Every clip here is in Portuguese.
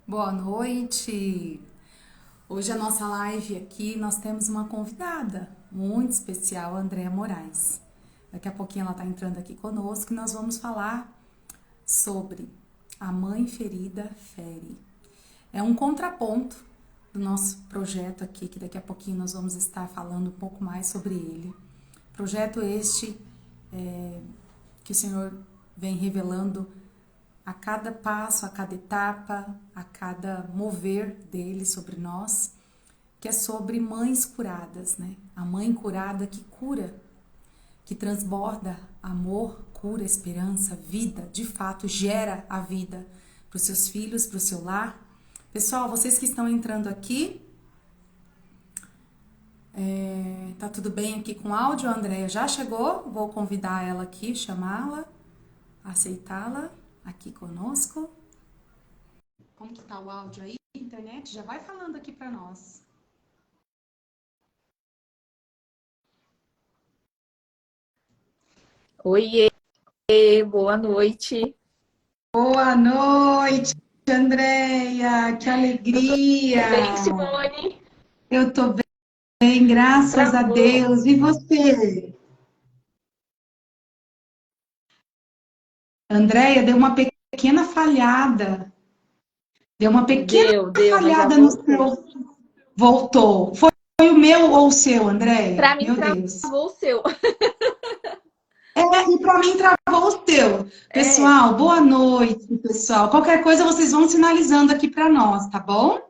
Boa noite! Hoje a nossa live aqui, nós temos uma convidada muito especial, a Andréa Moraes. Daqui a pouquinho ela está entrando aqui conosco e nós vamos falar sobre a mãe ferida fere. É um contraponto do nosso projeto aqui, que daqui a pouquinho nós vamos estar falando um pouco mais sobre ele. Projeto este que o Senhor vem revelando a cada passo, a cada etapa, a cada mover dele sobre nós, que é sobre mães curadas, né? A mãe curada que cura, que transborda amor, cura, esperança, vida, de fato gera a vida para os seus filhos, para o seu lar. Pessoal, vocês que estão entrando aqui, tá tudo bem aqui com o áudio? A Andréia já chegou, vou convidar ela aqui, chamá-la, aceitá-la aqui conosco. Como que tá o áudio aí? Internet já vai falando aqui para nós. Oiê, boa noite. Boa noite, Andréia, que Tudo bem, alegria! Simone? Eu tô bem, graças a Travou. Deus. E você? Andréia, deu uma pequena falhada. Deu uma pequena Deu, mas já falhada no voltou. seu. Voltou. Foi o meu ou o seu, Andréia? Para mim, Meu Deus. travou o seu. E para mim travou o seu. É, Pessoal, boa noite, pessoal. Qualquer coisa vocês vão sinalizando aqui para nós, tá bom?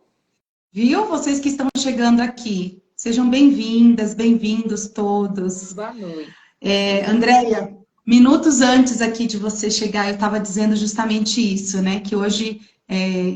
Viu? Vocês que estão chegando aqui. Sejam bem-vindas, bem-vindos todos. boa noite. Andréia, minutos antes aqui de você chegar, eu estava dizendo justamente isso, né? Que hoje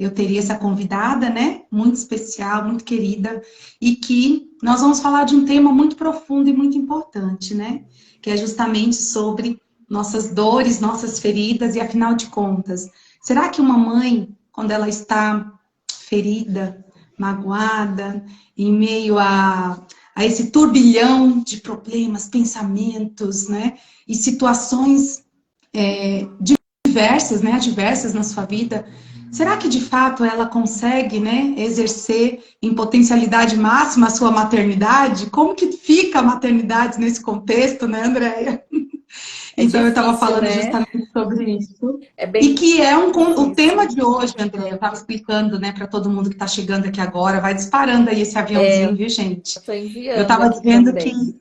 eu teria essa convidada, né? Muito especial, muito querida, e que nós vamos falar de um tema muito profundo e muito importante, né? Que é justamente sobre nossas dores, nossas feridas, e afinal de contas, será que uma mãe, quando ela está ferida, magoada, em meio a esse turbilhão de problemas, pensamentos, né, e situações diversas, né, adversas na sua vida, será que de fato ela consegue, né, exercer em potencialidade máxima a sua maternidade? Como que fica a maternidade nesse contexto, né, Andréia? É Então eu estava difícil, falando né? justamente sobre isso. É E bem que é o tema difícil. de hoje, André, eu estava explicando, né, para todo mundo que está chegando aqui agora, vai disparando aí esse É, aviãozinho, viu, gente? eu tô Eu enviando estava aqui dizendo também.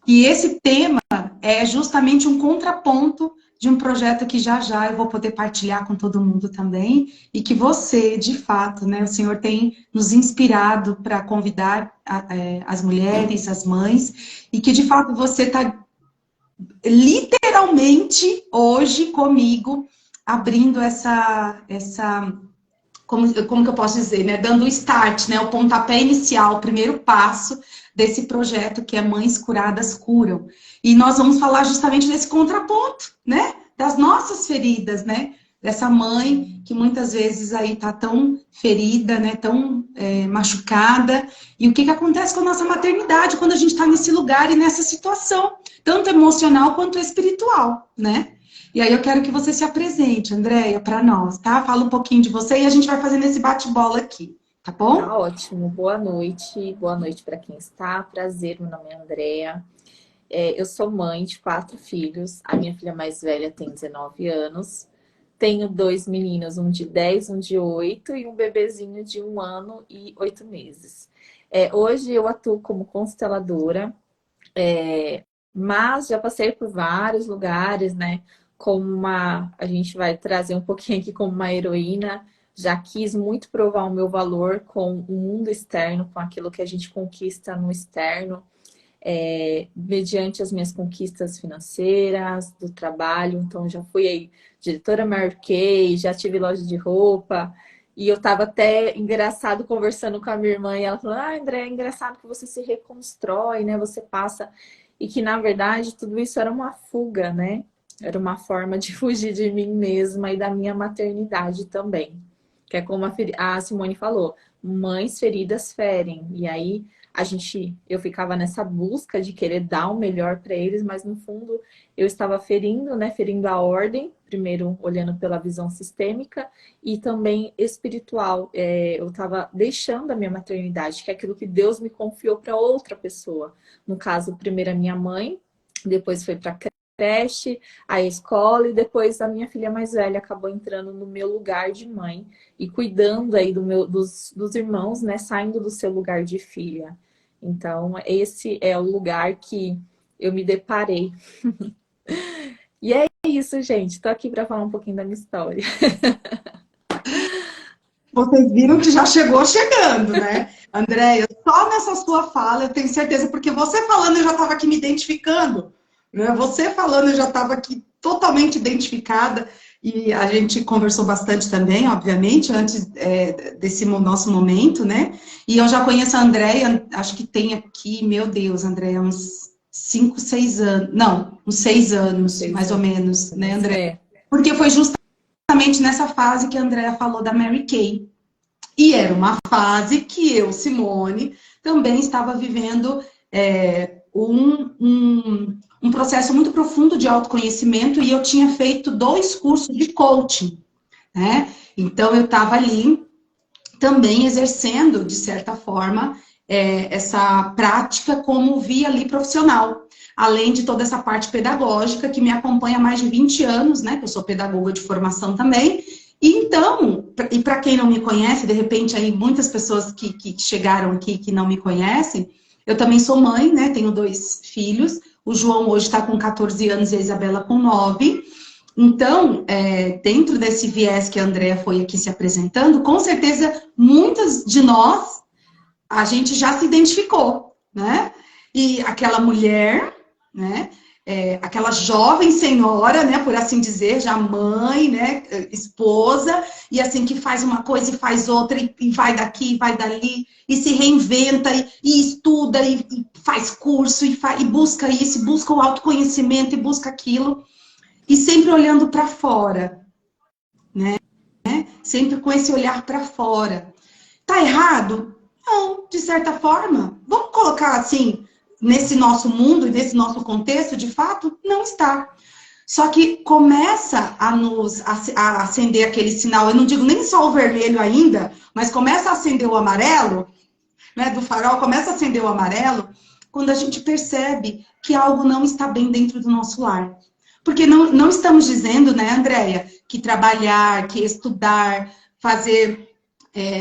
que esse tema é justamente um contraponto de um projeto que já já eu vou poder partilhar com todo mundo também, e que você, de fato, né, o Senhor tem nos inspirado para convidar as mulheres, as mães, e que de fato você está literalmente hoje comigo abrindo como que eu posso dizer, né? Dando o start, né? O pontapé inicial, o primeiro passo desse projeto que é Mães Curadas Curam. E nós vamos falar justamente desse contraponto, né? Das nossas feridas, né? Dessa mãe que muitas vezes aí tá tão ferida, né? Tão machucada. E o que que acontece com a nossa maternidade quando a gente está nesse lugar e nessa situação, tanto emocional quanto espiritual, né? E aí eu quero que você se apresente, Andréia, para nós, tá? Fala um pouquinho de você e a gente vai fazendo esse bate-bola aqui, tá Tá bom? ótimo. Boa noite. Boa noite para quem está. Prazer, meu nome é Andréa. Eu sou mãe de 4 filhos. A minha filha mais velha tem 19 anos. Tenho 2 meninos, um de 10, um de 8 e um bebezinho de 1 ano e 8 meses. Hoje eu atuo como consteladora, mas já passei por vários lugares, né? A gente vai trazer um pouquinho aqui como uma heroína. Já quis muito provar o meu valor com o mundo externo, com aquilo que a gente conquista no externo, mediante as minhas conquistas financeiras, do trabalho. Então, já fui aí diretora Mary Kay, já tive loja de roupa. E eu tava até engraçado conversando com a minha irmã, e ela falou: Ah, André, é engraçado que você se reconstrói, né? Você passa. E que, na verdade, tudo isso era uma fuga, né? Era uma forma de fugir de mim mesma e da minha maternidade também. que é como a Simone falou, mães feridas ferem. E aí eu ficava nessa busca de querer dar o melhor para eles, mas no fundo eu estava ferindo, né? Ferindo a ordem, primeiro olhando pela visão sistêmica e também espiritual. Eu estava deixando a minha maternidade, que é aquilo que Deus me confiou para outra pessoa. No caso, primeiro a minha mãe, depois foi para creche, a escola, e depois a minha filha mais velha acabou entrando no meu lugar de mãe e cuidando aí dos irmãos, né, saindo do seu lugar de filha. Então, esse é o lugar que eu me deparei. E é isso, gente. Tô aqui para falar um pouquinho da minha história. Vocês viram que já chegou chegando, né? Andréia, só nessa sua fala eu tenho certeza, porque você falando eu já estava aqui me identificando, né? Você falando eu já estava aqui totalmente identificada e a gente conversou bastante também, obviamente, antes desse nosso momento, né? E eu já conheço a Andréia, acho que tem aqui, meu Deus, Andréia, uns 5, 6 anos, não, uns 6 anos, mais ou menos, né, Andréia? Porque foi justamente nessa fase que a Andréia falou da Mary Kay. E era uma fase que eu, Simone, também estava vivendo um processo muito profundo de autoconhecimento e eu tinha feito 2 cursos de coaching, né? Então, eu estava ali também exercendo, de certa forma, essa prática como via ali profissional. Além de toda essa parte pedagógica que me acompanha há mais de 20 anos, né? Que eu sou pedagoga de formação também. E então, e para quem não me conhece, de repente aí muitas pessoas que chegaram aqui que não me conhecem, eu também sou mãe, né? Tenho 2 filhos. O João hoje está com 14 anos e a Isabela com 9. Então, dentro desse viés que a Andrea foi aqui se apresentando, com certeza muitas de nós, a gente já se identificou, né? E aquela mulher, né? Aquela jovem senhora, né? Por assim dizer, já mãe, né? Esposa, e assim que faz uma coisa e faz outra, e vai daqui, e vai dali, e se reinventa, e estuda, e faz curso, e busca isso, e busca o autoconhecimento, e busca aquilo. E sempre olhando para fora, né? Sempre com esse olhar para fora. Tá errado? Não, de certa forma. Vamos colocar assim, nesse nosso mundo e nesse nosso contexto, de fato, não está. Só que começa a acender aquele sinal, eu não digo nem só o vermelho ainda, mas começa a acender o amarelo, né, do farol, começa a acender o amarelo, quando a gente percebe que algo não está bem dentro do nosso lar. Porque não estamos dizendo, né, Andréia, que trabalhar, que estudar, fazer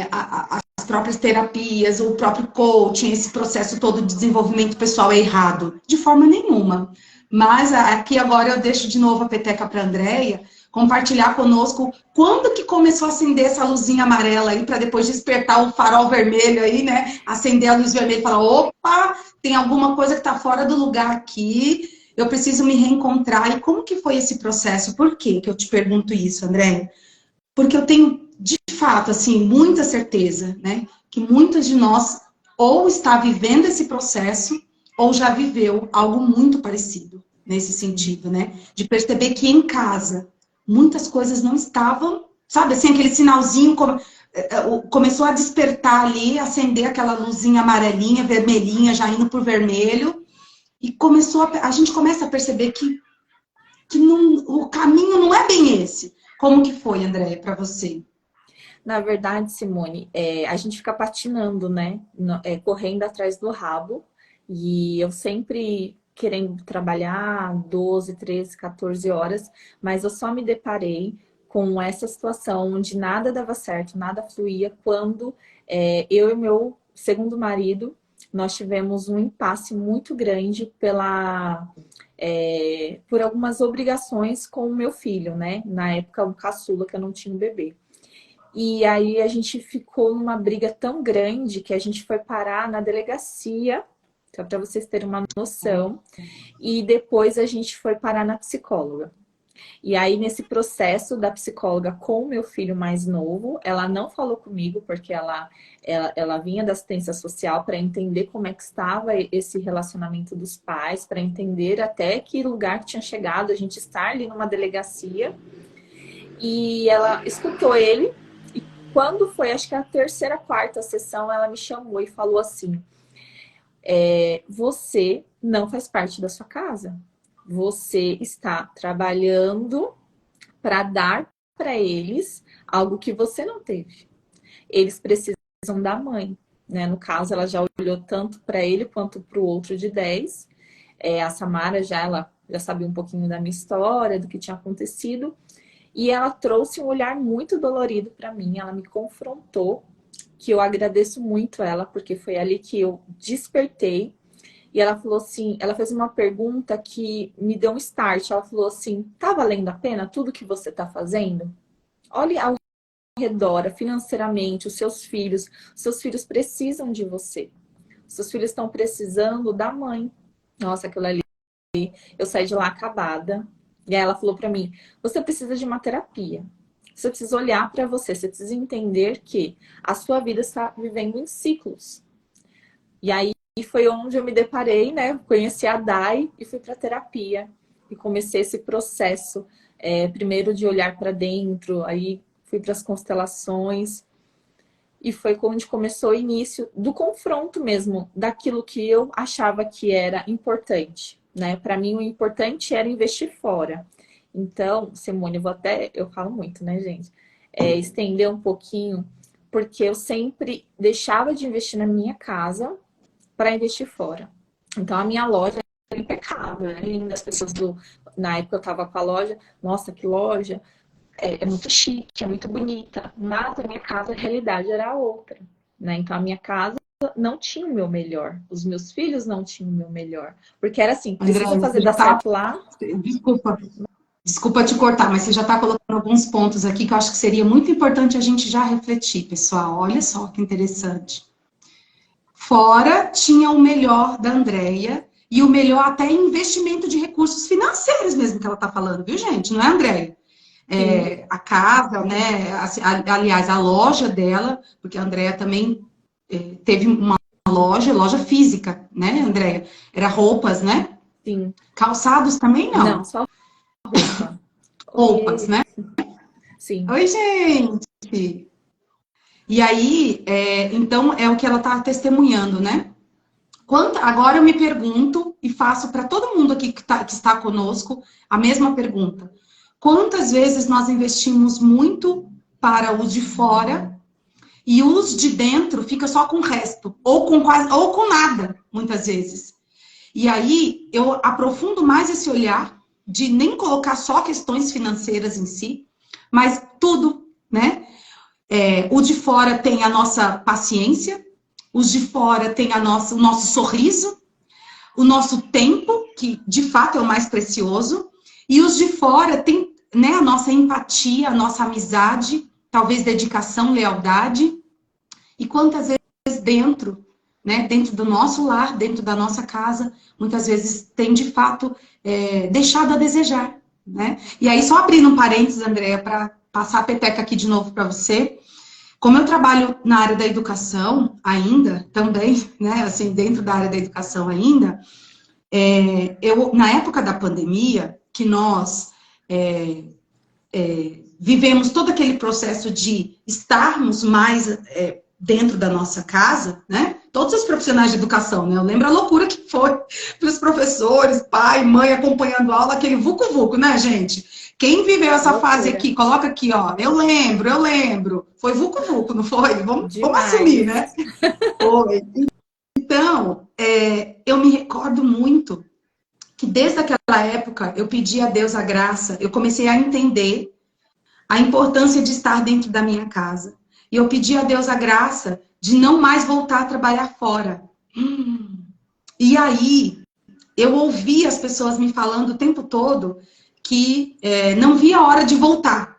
as próprias terapias, o próprio coaching, esse processo todo de desenvolvimento pessoal é errado. De forma nenhuma. Mas aqui agora eu deixo de novo a peteca para a Andréia compartilhar conosco quando que começou a acender essa luzinha amarela aí, para depois despertar o farol vermelho aí, né? Acender a luz vermelha e falar, opa, tem alguma coisa que está fora do lugar aqui, eu preciso me reencontrar. E como que foi esse processo? Por que eu te pergunto isso, André? Porque eu tenho, de fato, assim, muita certeza, né? Que muitas de nós ou está vivendo esse processo ou já viveu algo muito parecido nesse sentido, né? De perceber que em casa muitas coisas não estavam, sabe, assim, aquele sinalzinho começou a despertar ali, acender aquela luzinha amarelinha, vermelhinha, já indo pro vermelho. E a gente começa a perceber que o caminho não é bem esse. Como que foi, André, para você? Na verdade, Simone, a gente fica patinando, né? Correndo atrás do rabo. E eu sempre querendo trabalhar 12, 13, 14 horas, mas eu só me deparei com essa situação onde nada dava certo, nada fluía, quando eu e meu segundo marido, nós tivemos um impasse muito grande por algumas obrigações com o meu filho, né? Na época, um caçula, que eu não tinha um bebê. E aí a gente ficou numa briga tão grande que a gente foi parar na delegacia, só para vocês terem uma noção, e depois a gente foi parar na psicóloga. E aí, nesse processo da psicóloga com o meu filho mais novo, ela não falou comigo, porque ela vinha da assistência social para entender como é que estava esse relacionamento dos pais, para entender até que lugar que tinha chegado a gente estar ali numa delegacia. E ela escutou ele, quando foi, acho que a terceira, quarta sessão, ela me chamou e falou assim, você não faz parte da sua casa. Você está trabalhando para dar para eles algo que você não teve. Eles precisam da mãe, né? No caso, ela já olhou tanto para ele quanto para o outro de 10. A Samara ela já sabia um pouquinho da minha história, do que tinha acontecido. E ela trouxe um olhar muito dolorido para mim. Ela me confrontou, que eu agradeço muito ela, porque foi ali que eu despertei. E ela falou assim, ela fez uma pergunta que me deu um start. Ela falou assim, tá valendo a pena tudo que você tá fazendo? Olhe ao redor, financeiramente, os seus filhos precisam de você. Os seus filhos estão precisando da mãe. Nossa, aquilo ali, eu saí de lá acabada. E aí ela falou pra mim, você precisa de uma terapia. Você precisa olhar pra você, você precisa entender que a sua vida está vivendo em ciclos. E aí foi onde eu me deparei, né? Conheci a Dai e fui pra terapia. E comecei esse processo, primeiro de olhar pra dentro, aí fui para as constelações. E foi onde começou o início do confronto mesmo, daquilo que eu achava que era importante, né? Para mim, o importante era investir fora. Então, Simone, eu falo muito, né, gente? Estender um pouquinho, porque eu sempre deixava de investir na minha casa para investir fora. Então, a minha loja era impecável, né? E as pessoas na época eu estava com a loja, nossa, que loja! É muito chique, é muito bonita, mas a minha casa, a realidade era outra, né? Então, a minha casa não tinha o meu melhor, os meus filhos não tinham o meu melhor, porque era assim, André, precisa fazer dar certo lá. Desculpa te cortar, mas você já está colocando alguns pontos aqui que eu acho que seria muito importante a gente já refletir, pessoal. Olha só que interessante. Fora tinha o melhor da Andréia e o melhor até em investimento de recursos financeiros mesmo que ela está falando, viu, gente? Não é, Andréia? A casa, né? Aliás, a loja dela, porque a Andréia também teve uma loja física, né, Andréia? Era roupas, né? Sim. Calçados também não. Não, só roupa. Roupas, né? Sim. Oi, gente! E aí, então, é o que ela está testemunhando, né? Agora eu me pergunto e faço para todo mundo aqui que está conosco a mesma pergunta. Quantas vezes nós investimos muito para os de fora e os de dentro fica só com o resto, ou com nada, muitas vezes. E aí eu aprofundo mais esse olhar de nem colocar só questões financeiras em si, mas tudo, né? O de fora tem a nossa paciência, os de fora tem o nosso sorriso, o nosso tempo, que de fato é o mais precioso, e os de fora tem, né, a nossa empatia, a nossa amizade, talvez dedicação, lealdade, e quantas vezes dentro, né, dentro do nosso lar, dentro da nossa casa, muitas vezes tem de fato deixado a desejar, né? E aí, só abrindo um parênteses, Andréia, para passar a peteca aqui de novo para você. Como eu trabalho na área da educação ainda, também, né, assim, dentro da área da educação ainda, na época da pandemia, que nós vivemos todo aquele processo de estarmos mais dentro da nossa casa, né? Todos os profissionais de educação, né? Eu lembro a loucura que foi para os professores, pai, mãe, acompanhando a aula, aquele vucu-vucu, né, gente? Quem viveu essa fase aqui, coloca aqui, ó. Eu lembro. Foi vucu-vucu, não foi? Vamos assumir, né? Foi. Então, eu me recordo muito que desde aquela época eu pedi a Deus a graça, eu comecei a entender a importância de estar dentro da minha casa. E eu pedi a Deus a graça de não mais voltar a trabalhar fora. E aí, eu ouvi as pessoas me falando o tempo todo que não via a hora de voltar.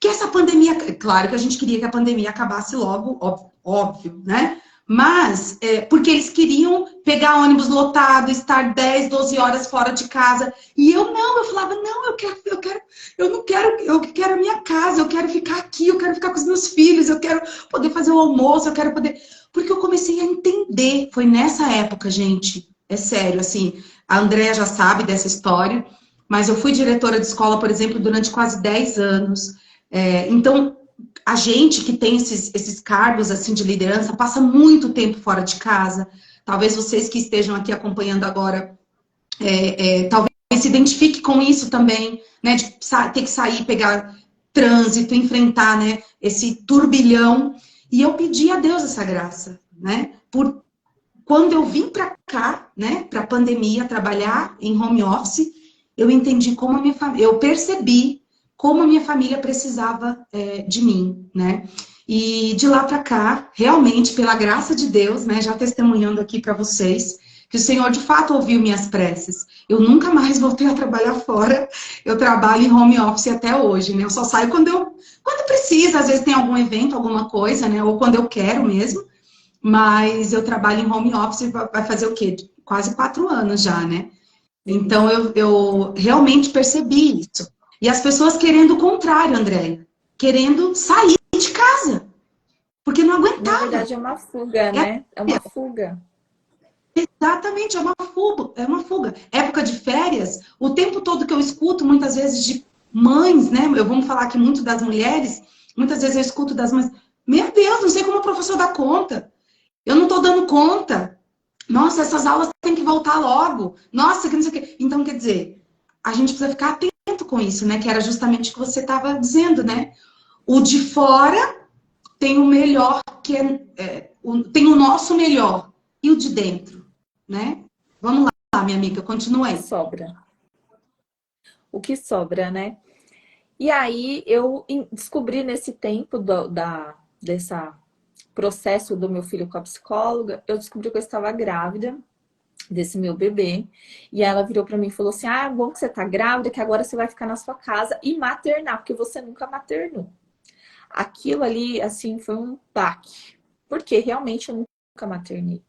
Que essa pandemia, claro que a gente queria que a pandemia acabasse logo, óbvio, né? Mas, porque eles queriam pegar ônibus lotado, estar 10, 12 horas fora de casa. E eu falava, não, eu quero a minha casa, eu quero ficar aqui, eu quero ficar com os meus filhos, eu quero poder fazer o almoço, eu quero poder... Porque eu comecei a entender, foi nessa época, gente, é sério, assim, a Andréia já sabe dessa história, mas eu fui diretora de escola, por exemplo, durante quase 10 anos. Então, a gente que tem esses cargos assim de liderança passa muito tempo fora de casa. Talvez vocês que estejam aqui acompanhando agora, talvez se identifique com isso também, né? De ter que sair, pegar trânsito, enfrentar, né? Esse turbilhão. E eu pedi a Deus essa graça, né? Quando eu vim para cá, né? Para a pandemia, trabalhar em home office, eu entendi como a minha família, eu percebi como a minha família precisava de mim, né? E de lá para cá, realmente, pela graça de Deus, né? Já testemunhando aqui para vocês, que o Senhor de fato ouviu minhas preces. Eu nunca mais voltei a trabalhar fora. Eu trabalho em home office até hoje, né? Eu só saio quando precisa, às vezes tem algum evento, alguma coisa, né? Ou quando eu quero mesmo. Mas eu trabalho em home office, vai fazer o quê? Quase 4 anos já, né? Então, eu realmente percebi isso. E as pessoas querendo o contrário, Andréia. Querendo sair de casa. Porque não aguentava. Na verdade, é uma fuga, né? É uma fuga. Exatamente, é uma fuga. É uma fuga. Época de férias, o tempo todo que eu escuto, muitas vezes, de mães, né? Vamos falar aqui muito das mulheres. Muitas vezes eu escuto das mães. Meu Deus, não sei como o professor dá conta. Eu não estou dando conta. Nossa, essas aulas têm que voltar logo. Nossa, que não sei o quê. Então, quer dizer, a gente precisa ficar atento com isso, né? Que era justamente o que você estava dizendo, né? O de fora tem o melhor, tem o nosso melhor. E o de dentro, né? Vamos lá, minha amiga, continua O que aí. sobra? O que sobra, né? E aí eu descobri nesse tempo dessa processo do meu filho com a psicóloga, eu descobri que eu estava grávida desse meu bebê. E ela virou para mim e falou assim: ah, bom que você tá grávida, que agora você vai ficar na sua casa e maternar, porque você nunca maternou. Aquilo ali, assim, foi um baque. Porque realmente eu nunca maternei.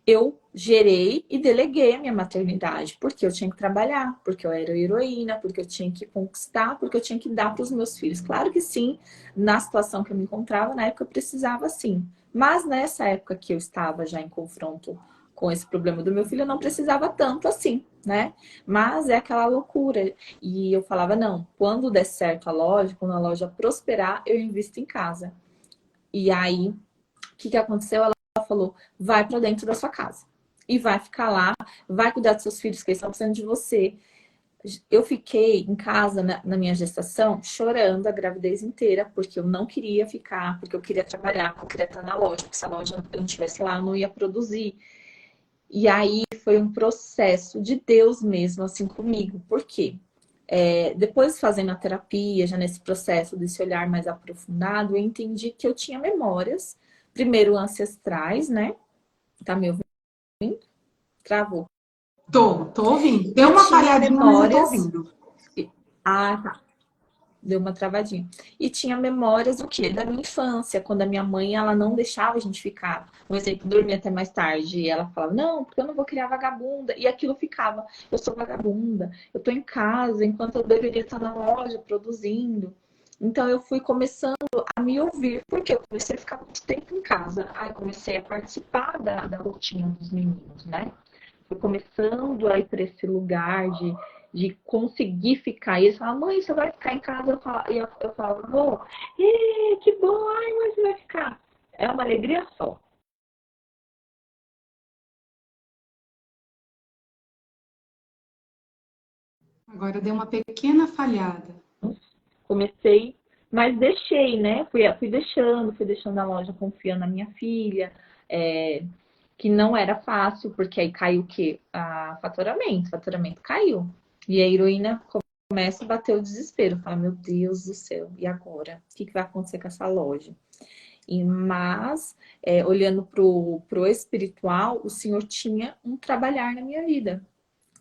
Eu gerei e deleguei a minha maternidade, porque eu tinha que trabalhar, porque eu era heroína, porque eu tinha que conquistar, porque eu tinha que dar para os meus filhos. Claro que sim, na situação que eu me encontrava, na época eu precisava sim. Mas nessa época que eu estava já em confronto com esse problema do meu filho, eu não precisava tanto assim, né? Mas é aquela loucura. E eu falava, não, quando der certo a loja, quando a loja prosperar, eu invisto em casa. E aí, o que aconteceu? Ela falou, vai para dentro da sua casa. E vai ficar lá, vai cuidar dos seus filhos, que eles estão precisando de você. Eu fiquei em casa na minha gestação, chorando a gravidez inteira, porque eu não queria ficar, porque eu queria trabalhar, porque eu queria estar na loja, porque se a loja eu não estivesse lá, eu não ia produzir. E aí foi um processo de Deus mesmo, assim, comigo. Por quê? Depois fazendo a terapia, já nesse processo desse olhar mais aprofundado, eu entendi que eu tinha memórias, primeiro ancestrais, né? Tá me ouvindo? Travou. Tô ouvindo. Deu E uma tinha falhadinha, mas eu tô memórias. ouvindo. Ah, tá. Deu uma travadinha. E tinha memórias do quê? Da minha infância, quando a minha mãe, ela não deixava a gente ficar, um exemplo, dormir até mais tarde. E ela falava, não, porque eu não vou criar vagabunda. E aquilo ficava, eu sou vagabunda, eu tô em casa, enquanto eu deveria estar na loja produzindo. Então eu fui começando a me ouvir, porque eu comecei a ficar muito tempo em casa. Aí comecei a participar da rotina dos meninos, né? Fui começando a ir para esse lugar de conseguir ficar. E eles falavam, mãe, você vai ficar em casa? Eu falava, vou. Que bom, ai, mãe, você vai ficar. É uma alegria só. Agora deu uma pequena falhada. Comecei, mas deixei, né? Fui deixando a loja, confiando na minha filha, que não era fácil, porque aí caiu o quê? O faturamento caiu. E a heroína começa a bater o desespero. Fala, meu Deus do céu, e agora? O que vai acontecer com essa loja? Mas, olhando pro espiritual, o Senhor tinha um trabalhar na minha vida,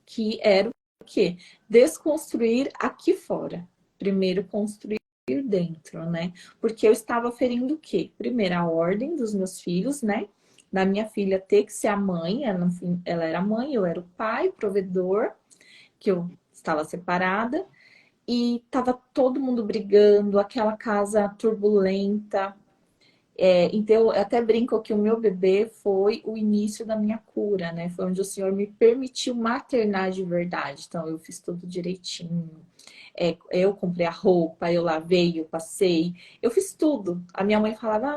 que era o quê? Desconstruir aqui fora. Primeiro construir dentro, né? Porque eu estava ferindo o quê? Primeiro, a ordem dos meus filhos, né? Da minha filha ter que ser a mãe, ela era a mãe, eu era o pai, provedor, que eu estava separada, e estava todo mundo brigando, aquela casa turbulenta. Então, eu até brinco que o meu bebê foi o início da minha cura, né? Foi onde o Senhor me permitiu maternar de verdade. Então, eu fiz tudo direitinho. Eu comprei a roupa, eu lavei, eu passei, eu fiz tudo. A minha mãe falava,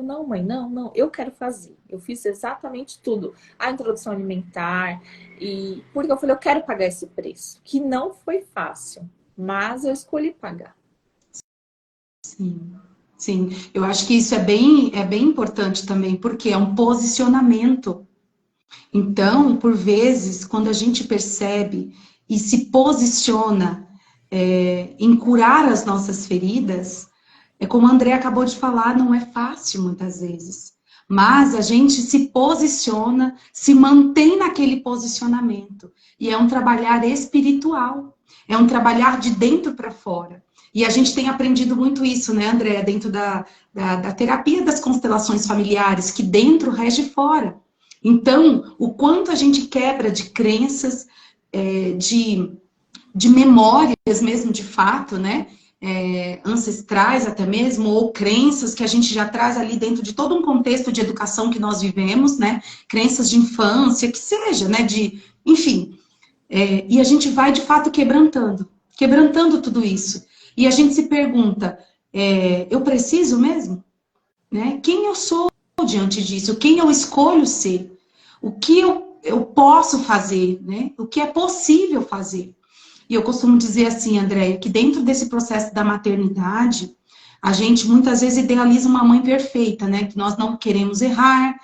não, mãe, não, eu quero fazer. Eu fiz exatamente tudo. A introdução alimentar, e porque eu falei, eu quero pagar esse preço, que não foi fácil, mas eu escolhi pagar. Sim, sim. Eu acho que isso é bem importante também, porque é um posicionamento. Então, por vezes, quando a gente percebe e se posiciona em curar as nossas feridas, é como a André acabou de falar, não é fácil muitas vezes. Mas a gente se posiciona, se mantém naquele posicionamento. E é um trabalhar espiritual. É um trabalhar de dentro para fora. E a gente tem aprendido muito isso, né, André? Dentro da terapia das constelações familiares, que dentro rege fora. Então, o quanto a gente quebra de crenças, de memórias mesmo, de fato, né? Ancestrais até mesmo, ou crenças que a gente já traz ali dentro de todo um contexto de educação que nós vivemos, né? Crenças de infância, que seja, né? Enfim. E a gente vai, de fato, quebrantando tudo isso. E a gente se pergunta, eu preciso mesmo? Né? Quem eu sou diante disso? Quem eu escolho ser? O que eu posso fazer? Né? O que é possível fazer? E eu costumo dizer assim, Andréia, que dentro desse processo da maternidade, a gente muitas vezes idealiza uma mãe perfeita, né? Que nós não queremos errar.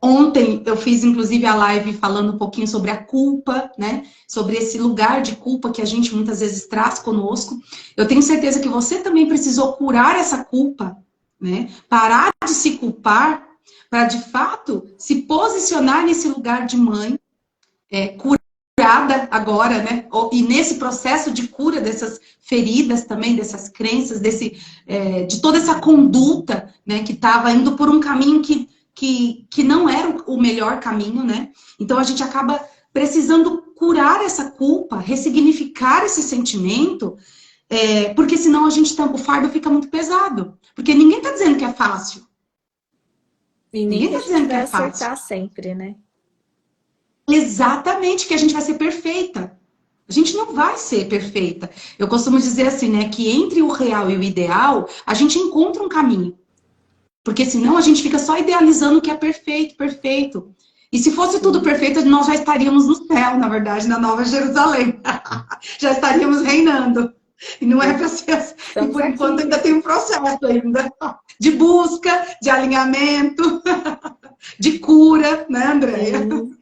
Ontem eu fiz, inclusive, a live falando um pouquinho sobre a culpa, né? Sobre esse lugar de culpa que a gente muitas vezes traz conosco. Eu tenho certeza que você também precisou curar essa culpa, né? Parar de se culpar para, de fato, se posicionar nesse lugar de mãe, curada agora, né? E nesse processo de cura dessas feridas também, dessas crenças, de toda essa conduta, né? Que estava indo por um caminho que não era o melhor caminho, né? Então a gente acaba precisando curar essa culpa, ressignificar esse sentimento, porque senão o fardo fica muito pesado. Porque ninguém está dizendo que é fácil. E nem Ninguém que a está gente dizendo que vai é fácil. acertar sempre, né? Exatamente, que a gente vai ser perfeita. A gente não vai ser perfeita. Eu costumo dizer assim, né, que entre o real e o ideal, a gente encontra um caminho. Porque senão a gente fica só idealizando o que é perfeito, perfeito. E se fosse tudo perfeito, nós já estaríamos no céu, na verdade, na Nova Jerusalém. Já estaríamos reinando. E não é para ser assim. E Estamos por enquanto aqui. ainda tem um processo ainda de busca, de alinhamento, de cura, né, Andréia? Sim.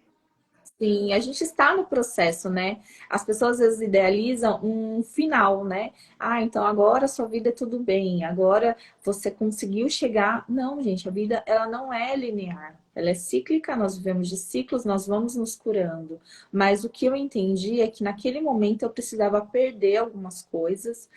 Sim, a gente está no processo, né? As pessoas às vezes idealizam um final, né? Ah, então agora a sua vida é tudo bem, agora você conseguiu chegar. Não, gente, a vida ela não é linear, ela é cíclica, nós vivemos de ciclos, nós vamos nos curando. Mas o que eu entendi é que naquele momento eu precisava perder algumas coisas,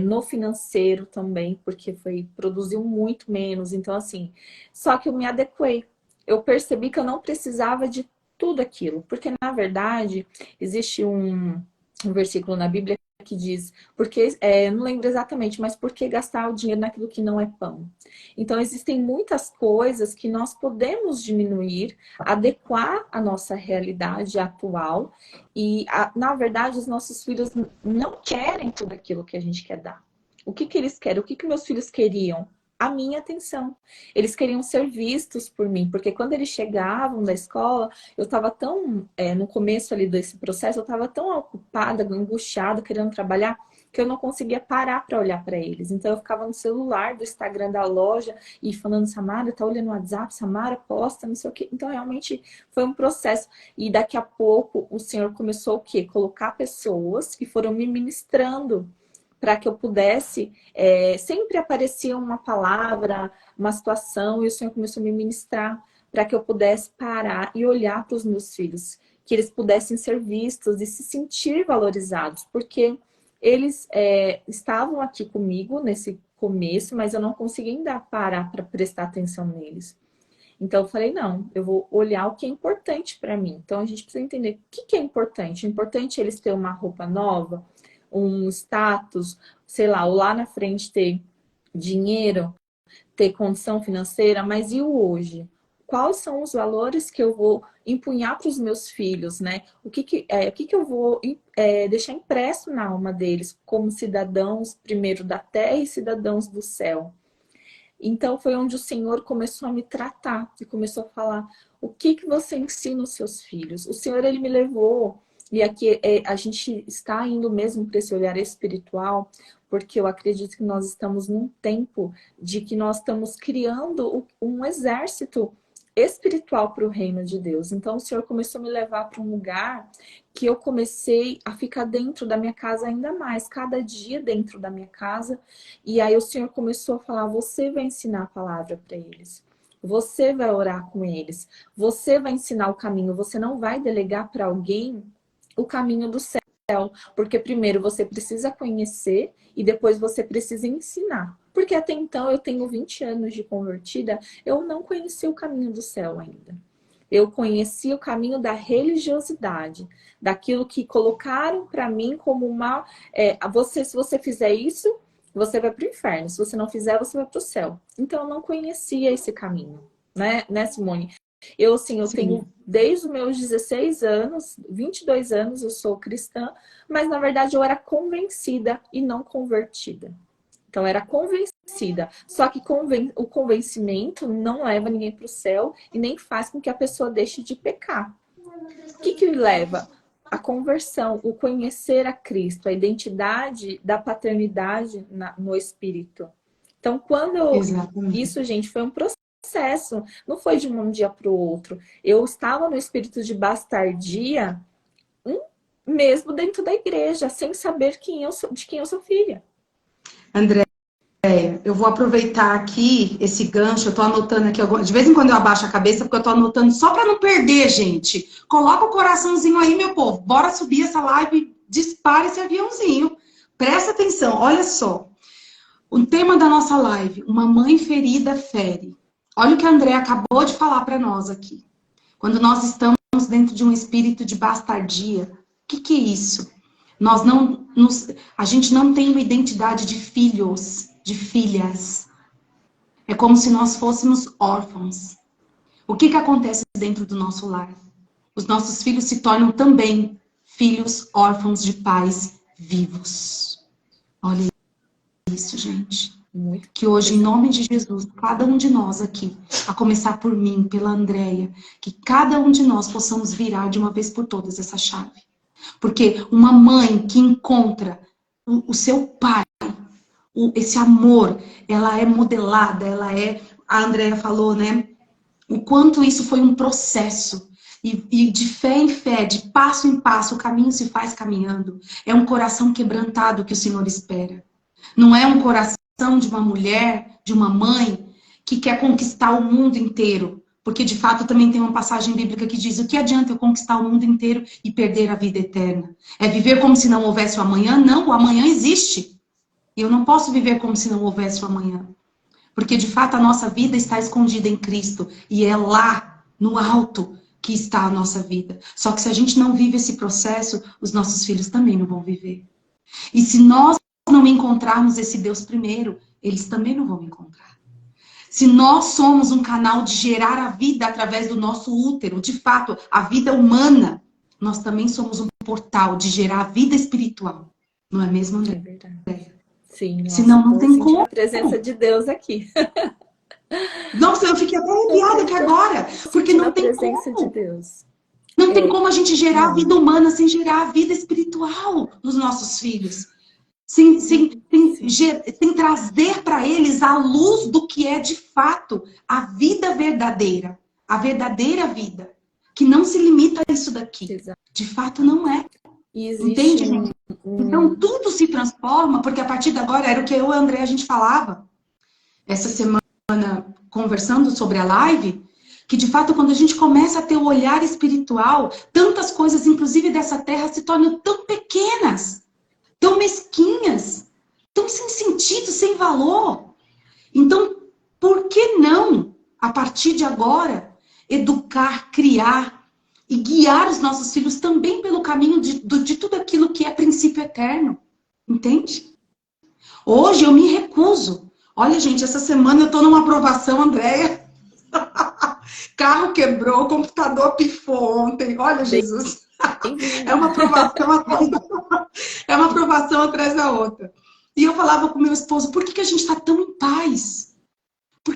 no financeiro também, porque produziu muito menos. Então, assim, só que eu me adequei. Eu percebi que eu não precisava de tudo aquilo. Porque, na verdade, existe um versículo na Bíblia que diz, porque, não lembro exatamente, mas por que gastar o dinheiro naquilo que não é pão? Então, existem muitas coisas que nós podemos diminuir, adequar a nossa realidade atual e, na verdade, os nossos filhos não querem tudo aquilo que a gente quer dar. O que eles querem? O que meus filhos queriam? A minha atenção. Eles queriam ser vistos por mim, porque quando eles chegavam da escola, eu estava tão, no começo ali desse processo, eu estava tão ocupada, angustiada, querendo trabalhar, que eu não conseguia parar para olhar para eles. Então eu ficava no celular do Instagram da loja e falando, Samara, tá olhando o WhatsApp, Samara, posta, não sei o quê. Então realmente foi um processo. E daqui a pouco o Senhor começou o quê? Colocar pessoas que foram me ministrando para que eu pudesse, sempre aparecia uma palavra, uma situação, e o Senhor começou a me ministrar para que eu pudesse parar e olhar para os meus filhos, que eles pudessem ser vistos e se sentir valorizados, porque eles estavam aqui comigo nesse começo, mas eu não conseguia ainda parar para prestar atenção neles. Então eu falei, não, eu vou olhar o que é importante para mim. Então a gente precisa entender o que é importante. É importante eles terem uma roupa nova, um status, sei lá, ou lá na frente ter dinheiro, ter condição financeira, mas e o hoje? Quais são os valores que eu vou empunhar para os meus filhos, né? O que que eu vou deixar impresso na alma deles como cidadãos, primeiro da terra e cidadãos do céu. Então foi onde o Senhor começou a me tratar e começou a falar: o que que você ensina os seus filhos? O Senhor, ele me levou, e aqui a gente está indo mesmo para esse olhar espiritual, porque eu acredito que nós estamos num tempo de que nós estamos criando um exército espiritual para o reino de Deus. Então o Senhor começou a me levar para um lugar que eu comecei a ficar dentro da minha casa ainda mais, cada dia dentro da minha casa. E aí o Senhor começou a falar: você vai ensinar a palavra para eles. Você vai orar com eles. Você vai ensinar o caminho. Você não vai delegar para alguém o caminho do céu. Porque primeiro você precisa conhecer e depois você precisa ensinar. Porque até então, eu tenho 20 anos de convertida, eu não conheci o caminho do céu ainda. Eu conheci o caminho da religiosidade, daquilo que colocaram para mim como uma... se você fizer isso, você vai para o inferno. Se você não fizer, você vai para o céu. Então, eu não conhecia esse caminho, né, Simone? Eu tenho desde os meus 16 anos, 22 anos, eu sou cristã, mas na verdade eu era convencida e não convertida. Então, era convencida. Só que o convencimento não leva ninguém para o céu e nem faz com que a pessoa deixe de pecar. O que leva? A conversão, o conhecer a Cristo, a identidade da paternidade no Espírito. Então, isso, gente, foi um processo. Não foi de um dia para o outro. Eu estava no espírito de bastardia, mesmo dentro da igreja, sem saber de quem eu sou filha. André, eu vou aproveitar aqui esse gancho, eu tô anotando aqui, de vez em quando eu abaixo a cabeça, porque eu tô anotando só para não perder, gente. Coloca o coraçãozinho aí, meu povo, bora subir essa live, dispara esse aviãozinho. Presta atenção, olha só. O tema da nossa live, uma mãe ferida fere. Olha o que a André acabou de falar para nós aqui. Quando nós estamos dentro de um espírito de bastardia, o que é isso? A gente não tem uma identidade de filhos, de filhas. É como se nós fôssemos órfãos. O que acontece dentro do nosso lar? Os nossos filhos se tornam também filhos órfãos de pais vivos. Olha isso, gente. Que hoje, em nome de Jesus, cada um de nós aqui, a começar por mim, pela Andréia, que cada um de nós possamos virar de uma vez por todas essa chave. Porque uma mãe que encontra o seu pai, esse amor, ela é modelada, a Andréia falou, né? O quanto isso foi um processo. E de fé em fé, de passo em passo, o caminho se faz caminhando. É um coração quebrantado que o Senhor espera. Não é um coração de uma mulher, de uma mãe, que quer conquistar o mundo inteiro. Porque, de fato, também tem uma passagem bíblica que diz: o que adianta eu conquistar o mundo inteiro e perder a vida eterna? É viver como se não houvesse o amanhã? Não, o amanhã existe. E eu não posso viver como se não houvesse o amanhã. Porque, de fato, a nossa vida está escondida em Cristo. E é lá, no alto, que está a nossa vida. Só que se a gente não vive esse processo, os nossos filhos também não vão viver. E se nós não encontrarmos esse Deus primeiro, eles também não vão encontrar. Se nós somos um canal de gerar a vida através do nosso útero, de fato, a vida humana, nós também somos um portal de gerar a vida espiritual. Não é mesmo, André? É verdade. Sim, senão não tem como. A presença de Deus aqui. Nossa, eu fiquei até arrepiada aqui agora, porque não tem como. A presença de Deus. Não tem como a gente gerar a vida humana sem gerar a vida espiritual dos nossos filhos. Sem trazer para eles a luz do que é de fato a vida verdadeira. A verdadeira vida. Que não se limita a isso daqui. Exato. De fato não é. Entende, gente? Então tudo se transforma, porque a partir de agora era o que eu e o André a gente falava. Essa semana, conversando sobre a live, que de fato quando a gente começa a ter o olhar espiritual, tantas coisas, inclusive dessa terra, se tornam tão pequenas, tão mesquinhas, tão sem sentido, sem valor. Então, por que não, a partir de agora, educar, criar e guiar os nossos filhos também pelo caminho de tudo aquilo que é princípio eterno? Entende? Hoje eu me recuso. Olha, gente, essa semana eu tô numa aprovação, Andréia. carro quebrou, o computador pifou ontem. Olha, Jesus. É uma aprovação atrás da outra. É uma aprovação atrás da outra. E eu falava com meu esposo, por que a gente está tão em paz? Por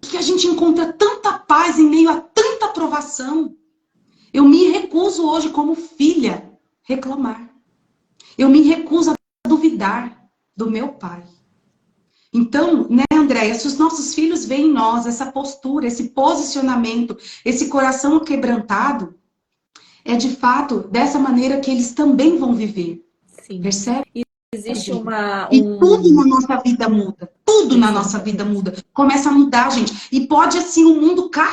que a gente encontra tanta paz em meio a tanta aprovação? Eu me recuso hoje, como filha, reclamar. Eu me recuso a duvidar do meu pai. Então, né, Andréia, se os nossos filhos veem em nós essa postura, esse posicionamento, esse coração quebrantado, é de fato dessa maneira que eles também vão viver. Sim. Percebe? Existe E tudo na nossa vida muda. Tudo na nossa vida muda. Começa a mudar, gente. E pode assim, o mundo cai.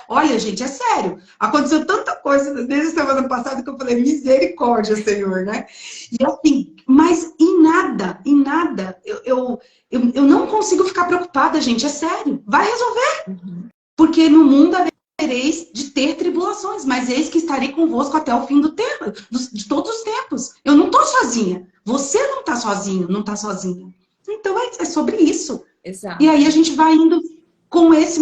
Olha, gente, é sério. Aconteceu tanta coisa desde a semana passada que eu falei, misericórdia, Senhor, né? E assim, mas em nada, eu não consigo ficar preocupada, gente. É sério. Vai resolver. Porque no mundo havereis de ter tribulações, mas eis que estarei convosco até o fim do tempo, de todos os tempos. Eu não estou sozinha. Você não está sozinho, não está sozinha. Então é sobre isso. Exato. E aí a gente vai indo com essa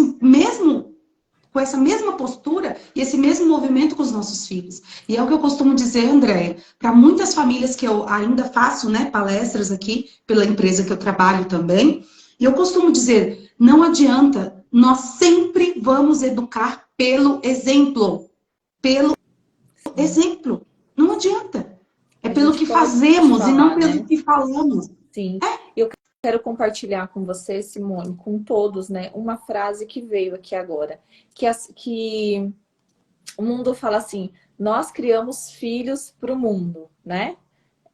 mesma postura e esse mesmo movimento com os nossos filhos. E é o que eu costumo dizer, Andréia, para muitas famílias que eu ainda faço, né, palestras aqui pela empresa que eu trabalho também. E eu costumo dizer, não adianta, nós sempre vamos educar pelo exemplo. Pelo exemplo. Não adianta. É pelo que fazemos e não pelo que falamos. Sim. Eu quero compartilhar com você, Simone, com todos, né, uma frase que veio aqui agora. Que o mundo fala assim, nós criamos filhos para o mundo, né?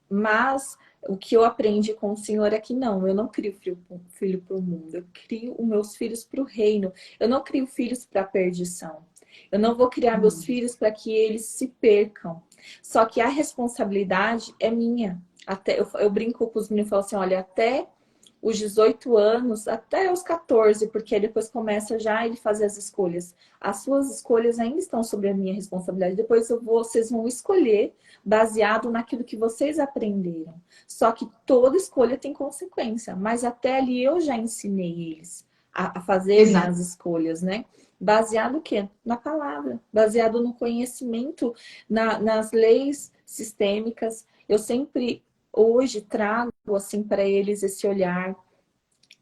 Mas o que eu aprendi com o Senhor é que não, eu não crio filho para o mundo, eu crio os meus filhos para o reino. Eu não crio filhos para a perdição. Eu não vou criar meus filhos para que eles se percam. Só que a responsabilidade é minha. Até, eu brinco com os meninos e falo assim, olha, até os 18 anos, até os 14, porque aí depois começa já ele fazer as escolhas. As suas escolhas ainda estão sobre a minha responsabilidade. Depois vocês vão escolher baseado naquilo que vocês aprenderam. Só que toda escolha tem consequência. Mas até ali eu já ensinei eles a fazerem as escolhas, né? Baseado o quê? Na palavra. Baseado no conhecimento, nas leis sistêmicas. Eu sempre, hoje, trago assim para eles esse olhar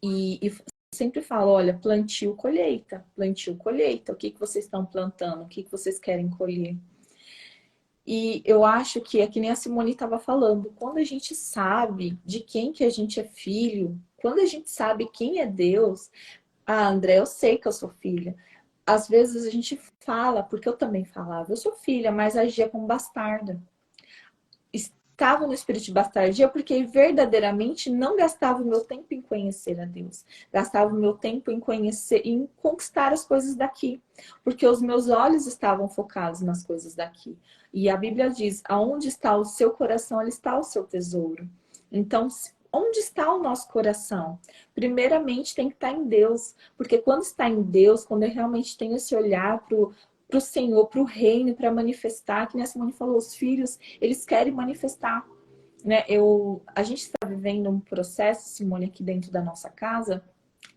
e sempre falo, olha, plantio, colheita. Plantio, colheita. O que vocês estão plantando? O que vocês querem colher? E eu acho que é que nem a Simone estava falando, quando a gente sabe de quem que a gente é filho, quando a gente sabe quem é Deus, André, eu sei que eu sou filha. Às vezes a gente fala, porque eu também falava, eu sou filha, mas agia como bastarda. Estava no espírito de bastardia porque verdadeiramente não gastava o meu tempo em conhecer a Deus. Gastava o meu tempo em conhecer, em conquistar as coisas daqui. Porque os meus olhos estavam focados nas coisas daqui. E a Bíblia diz, aonde está o seu coração, ali está o seu tesouro. Então, onde está o nosso coração? Primeiramente tem que estar em Deus. Porque quando está em Deus, quando eu realmente tenho esse olhar para o Senhor, para o reino, para manifestar, que a Simone falou, os filhos, eles querem manifestar. Né? A gente está vivendo um processo, Simone, aqui dentro da nossa casa,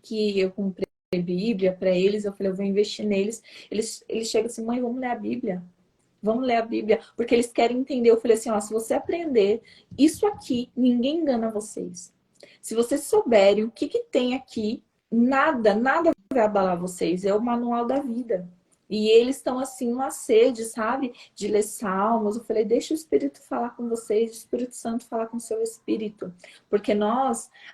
que eu comprei Bíblia para eles, eu falei, eu vou investir neles. Eles chegam assim, mãe, vamos ler a Bíblia. Vamos ler a Bíblia, porque eles querem entender. Eu falei assim, ó, se você aprender isso aqui, ninguém engana vocês. Se vocês souberem o que tem aqui, nada vai abalar vocês. É o manual da vida. E eles estão assim, uma sede, sabe? De ler salmos. Eu falei, deixa o Espírito falar com vocês, o Espírito Santo falar com o seu Espírito. Porque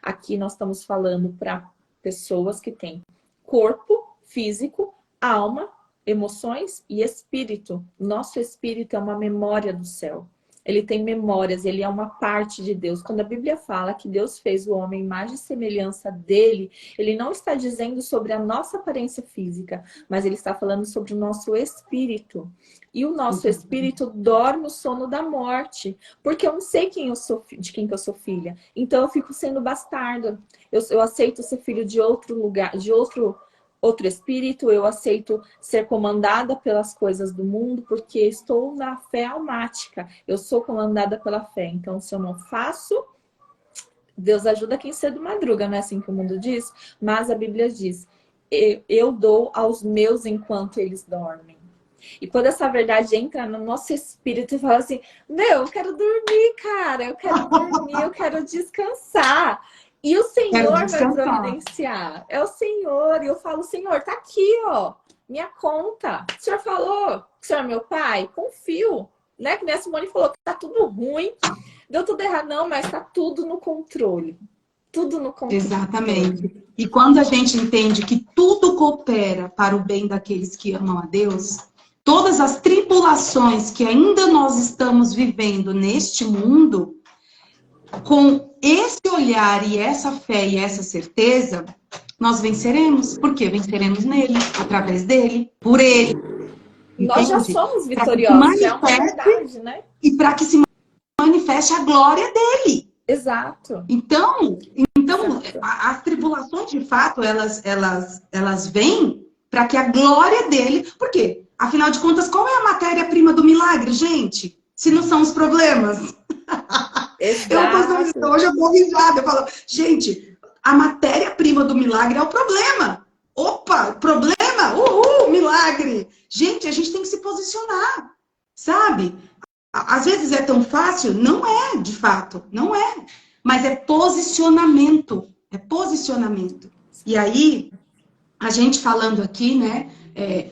aqui nós estamos falando para pessoas que têm corpo físico, alma, emoções e espírito. Nosso espírito é uma memória do céu. Ele tem memórias, ele é uma parte de Deus. Quando a Bíblia fala que Deus fez o homem imagem e semelhança dele, ele não está dizendo sobre a nossa aparência física, mas ele está falando sobre o nosso espírito. E o nosso espírito dorme o sono da morte, porque eu não sei de quem que eu sou filha. Então eu fico sendo bastarda. Eu aceito ser filho de outro lugar, de outro espírito, eu aceito ser comandada pelas coisas do mundo, porque estou na fé almática. Eu sou comandada pela fé. Então, se eu não faço, Deus ajuda quem cedo madruga, não é assim que o mundo diz? Mas a Bíblia diz, eu dou aos meus enquanto eles dormem. E quando essa verdade entra no nosso espírito e fala assim, meu, eu quero dormir, cara, eu quero dormir, eu quero descansar. E o Senhor vai providenciar. É o Senhor. E eu falo, Senhor, tá aqui, ó, minha conta. O Senhor falou que o Senhor é meu pai? Confio. Né? Que nem a Simone falou que tá tudo ruim, deu tudo errado. Não, mas tá tudo no controle. Tudo no controle. Exatamente. E quando a gente entende que tudo coopera para o bem daqueles que amam a Deus, todas as tribulações que ainda nós estamos vivendo neste mundo, com esse olhar e essa fé e essa certeza, nós venceremos. Por quê? Venceremos nele, através dele, por ele. Nós já somos vitoriosos, já é uma verdade, né? E para que se manifeste a glória dele. Exato. Então as tribulações, de fato, elas vêm para que a glória dele... Por quê? Afinal de contas, qual é a matéria-prima do milagre, gente? Se não são os problemas. Hoje eu dou risada, eu falo, gente, a matéria-prima do milagre é o problema. Opa, problema? Uhul, milagre! Gente, a gente tem que se posicionar, sabe? Às vezes é tão fácil? Não é, de fato, não é. Mas é posicionamento, é posicionamento. E aí, a gente falando aqui, né,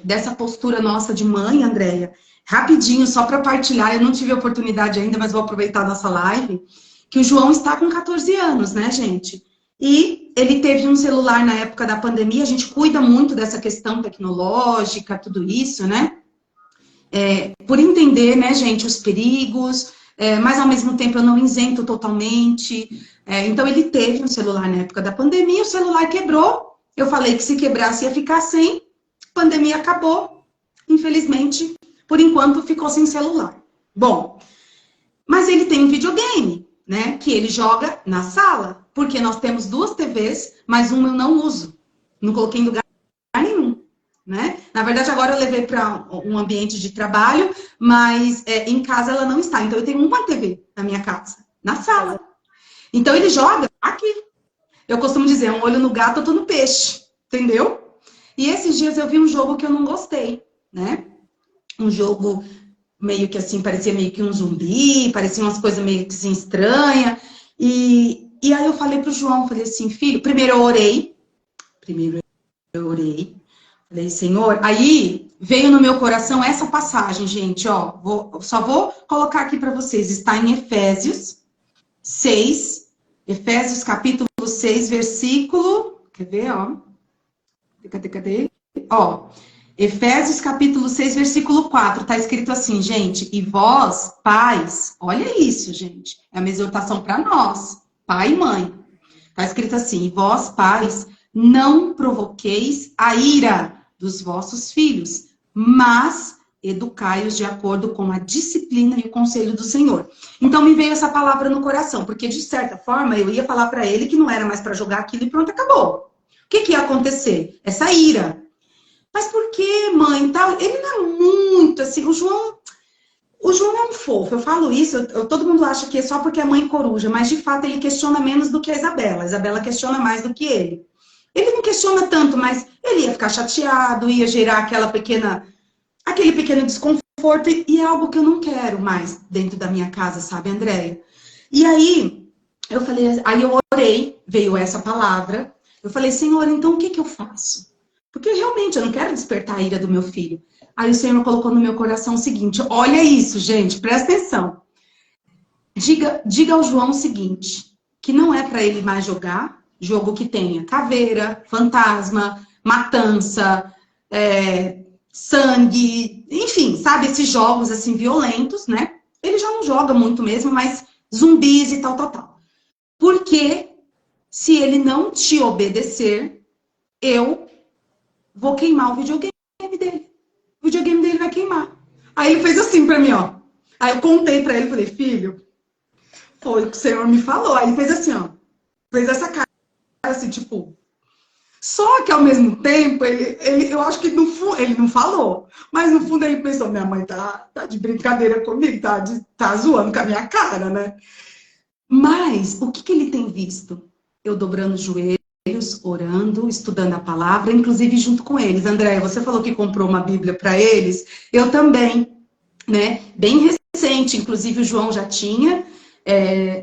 dessa postura nossa de mãe, Andréia, rapidinho, só para partilhar, eu não tive oportunidade ainda, mas vou aproveitar a nossa live, que o João está com 14 anos, né, gente? E ele teve um celular na época da pandemia, a gente cuida muito dessa questão tecnológica, tudo isso, né? Por entender, né, gente, os perigos, mas ao mesmo tempo eu não isento totalmente. Então ele teve um celular na época da pandemia, o celular quebrou, eu falei que se quebrasse ia ficar sem, a pandemia acabou, infelizmente, por enquanto ficou sem celular. Bom, mas ele tem um videogame, né, que ele joga na sala, porque nós temos 2 TVs, mas uma eu não uso, não coloquei em lugar nenhum, né? Na verdade, agora eu levei para um ambiente de trabalho, mas em casa ela não está. Então, eu tenho uma TV na minha casa, na sala. Então, ele joga aqui. Eu costumo dizer, um olho no gato, eu tô no peixe, entendeu? E esses dias eu vi um jogo que eu não gostei, né? Um jogo meio que assim, parecia meio que um zumbi, parecia umas coisas meio que assim, estranhas. E aí eu falei pro João, falei assim, filho, primeiro eu orei, falei, Senhor, aí veio no meu coração essa passagem, gente, ó, só vou colocar aqui para vocês, está em Efésios 6, Efésios capítulo 6, versículo, quer ver, ó, cadê? Ó, Efésios capítulo 6, versículo 4, tá escrito assim, gente, e vós, pais, olha isso, gente, é uma exortação para nós, pai e mãe, tá escrito assim, e vós, pais, não provoqueis a ira dos vossos filhos, mas educai-os de acordo com a disciplina e o conselho do Senhor. Então me veio essa palavra no coração, porque de certa forma eu ia falar para ele que não era mais para jogar aquilo e pronto, acabou. O que ia acontecer? Essa ira. Mas por que, mãe? Tal? Ele não é muito assim, o João é um fofo, eu falo isso, todo mundo acha que é só porque é mãe coruja, mas de fato ele questiona menos do que a Isabela questiona mais do que ele. Ele não questiona tanto, mas ele ia ficar chateado, ia gerar aquele pequeno desconforto, e é algo que eu não quero mais dentro da minha casa, sabe, Andréia? E aí, eu orei, veio essa palavra, eu falei, Senhor, então o que eu faço? Porque realmente eu não quero despertar a ira do meu filho. Aí o Senhor colocou no meu coração o seguinte, olha isso, gente, presta atenção. Diga ao João o seguinte, que não é para ele mais jogar jogo que tenha caveira, fantasma, matança, sangue, enfim, sabe, esses jogos assim violentos, né? Ele já não joga muito mesmo, mas zumbis e tal. Porque se ele não te obedecer, eu vou queimar o videogame dele. O videogame dele vai queimar. Aí ele fez assim pra mim, ó. Aí eu contei pra ele, falei, filho, foi o que o Senhor me falou. Aí ele fez assim, ó. Fez essa cara assim, tipo... Só que ao mesmo tempo, eu acho que no fundo, ele não falou. Mas no fundo ele pensou, minha mãe tá de brincadeira comigo, tá zoando com a minha cara, né? Mas o que ele tem visto? Eu dobrando o joelho, orando, estudando a palavra, inclusive junto com eles. André, você falou que comprou uma Bíblia para eles, eu também, né? Bem recente, inclusive o João já tinha,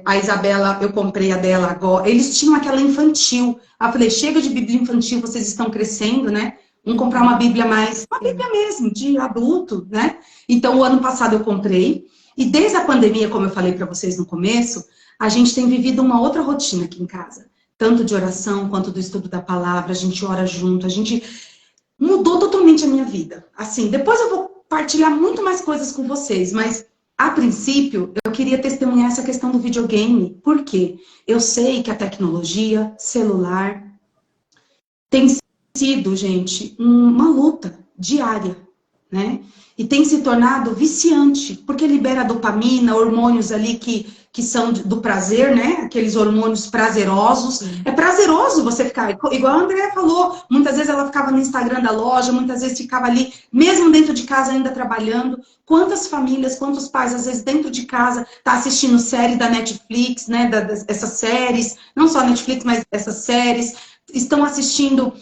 a Isabela, eu comprei a dela agora. Eles tinham aquela infantil. Eu falei, chega de Bíblia infantil, vocês estão crescendo, né? Vamos comprar uma Bíblia uma Bíblia mesmo, de adulto, né? Então, o ano passado eu comprei, e desde a pandemia, como eu falei para vocês no começo, a gente tem vivido uma outra rotina aqui em casa. Tanto de oração, quanto do estudo da palavra, a gente ora junto, a gente mudou totalmente a minha vida. Assim, depois eu vou partilhar muito mais coisas com vocês, mas a princípio eu queria testemunhar essa questão do videogame. Por quê? Eu sei que a tecnologia, celular, tem sido, gente, uma luta diária, né? E tem se tornado viciante, porque libera dopamina, hormônios ali que são do prazer, né? Aqueles hormônios prazerosos. É prazeroso você ficar, igual a Andrea falou, muitas vezes ela ficava no Instagram da loja, muitas vezes ficava ali, mesmo dentro de casa ainda trabalhando. Quantas famílias, quantos pais, às vezes dentro de casa, tá assistindo série da Netflix, né? Essas séries, não só Netflix, mas essas séries, estão assistindo...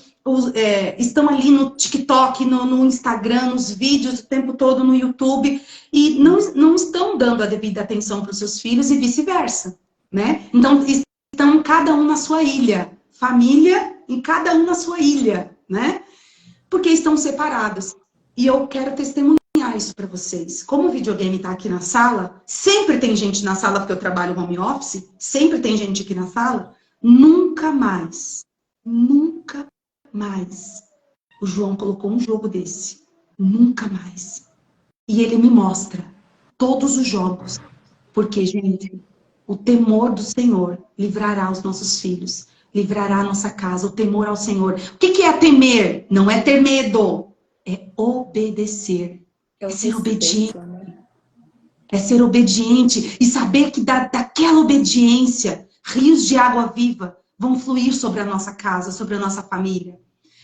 estão ali no TikTok, no Instagram, nos vídeos o tempo todo no YouTube e não estão dando a devida atenção para os seus filhos e vice-versa, né? Então, estão cada um na sua ilha, família em cada um na sua ilha, né? Porque estão separados. E eu quero testemunhar isso para vocês. Como o videogame está aqui na sala, sempre tem gente na sala, porque eu trabalho home office, sempre tem gente aqui na sala, nunca mais o João colocou um jogo desse. Nunca mais. E ele me mostra todos os jogos. Porque, gente, o temor do Senhor livrará os nossos filhos, livrará a nossa casa, o temor ao Senhor. O que é temer? Não é ter medo, é obedecer. É ser obediente. É ser obediente e saber que daquela obediência, rios de água viva vão fluir sobre a nossa casa, sobre a nossa família.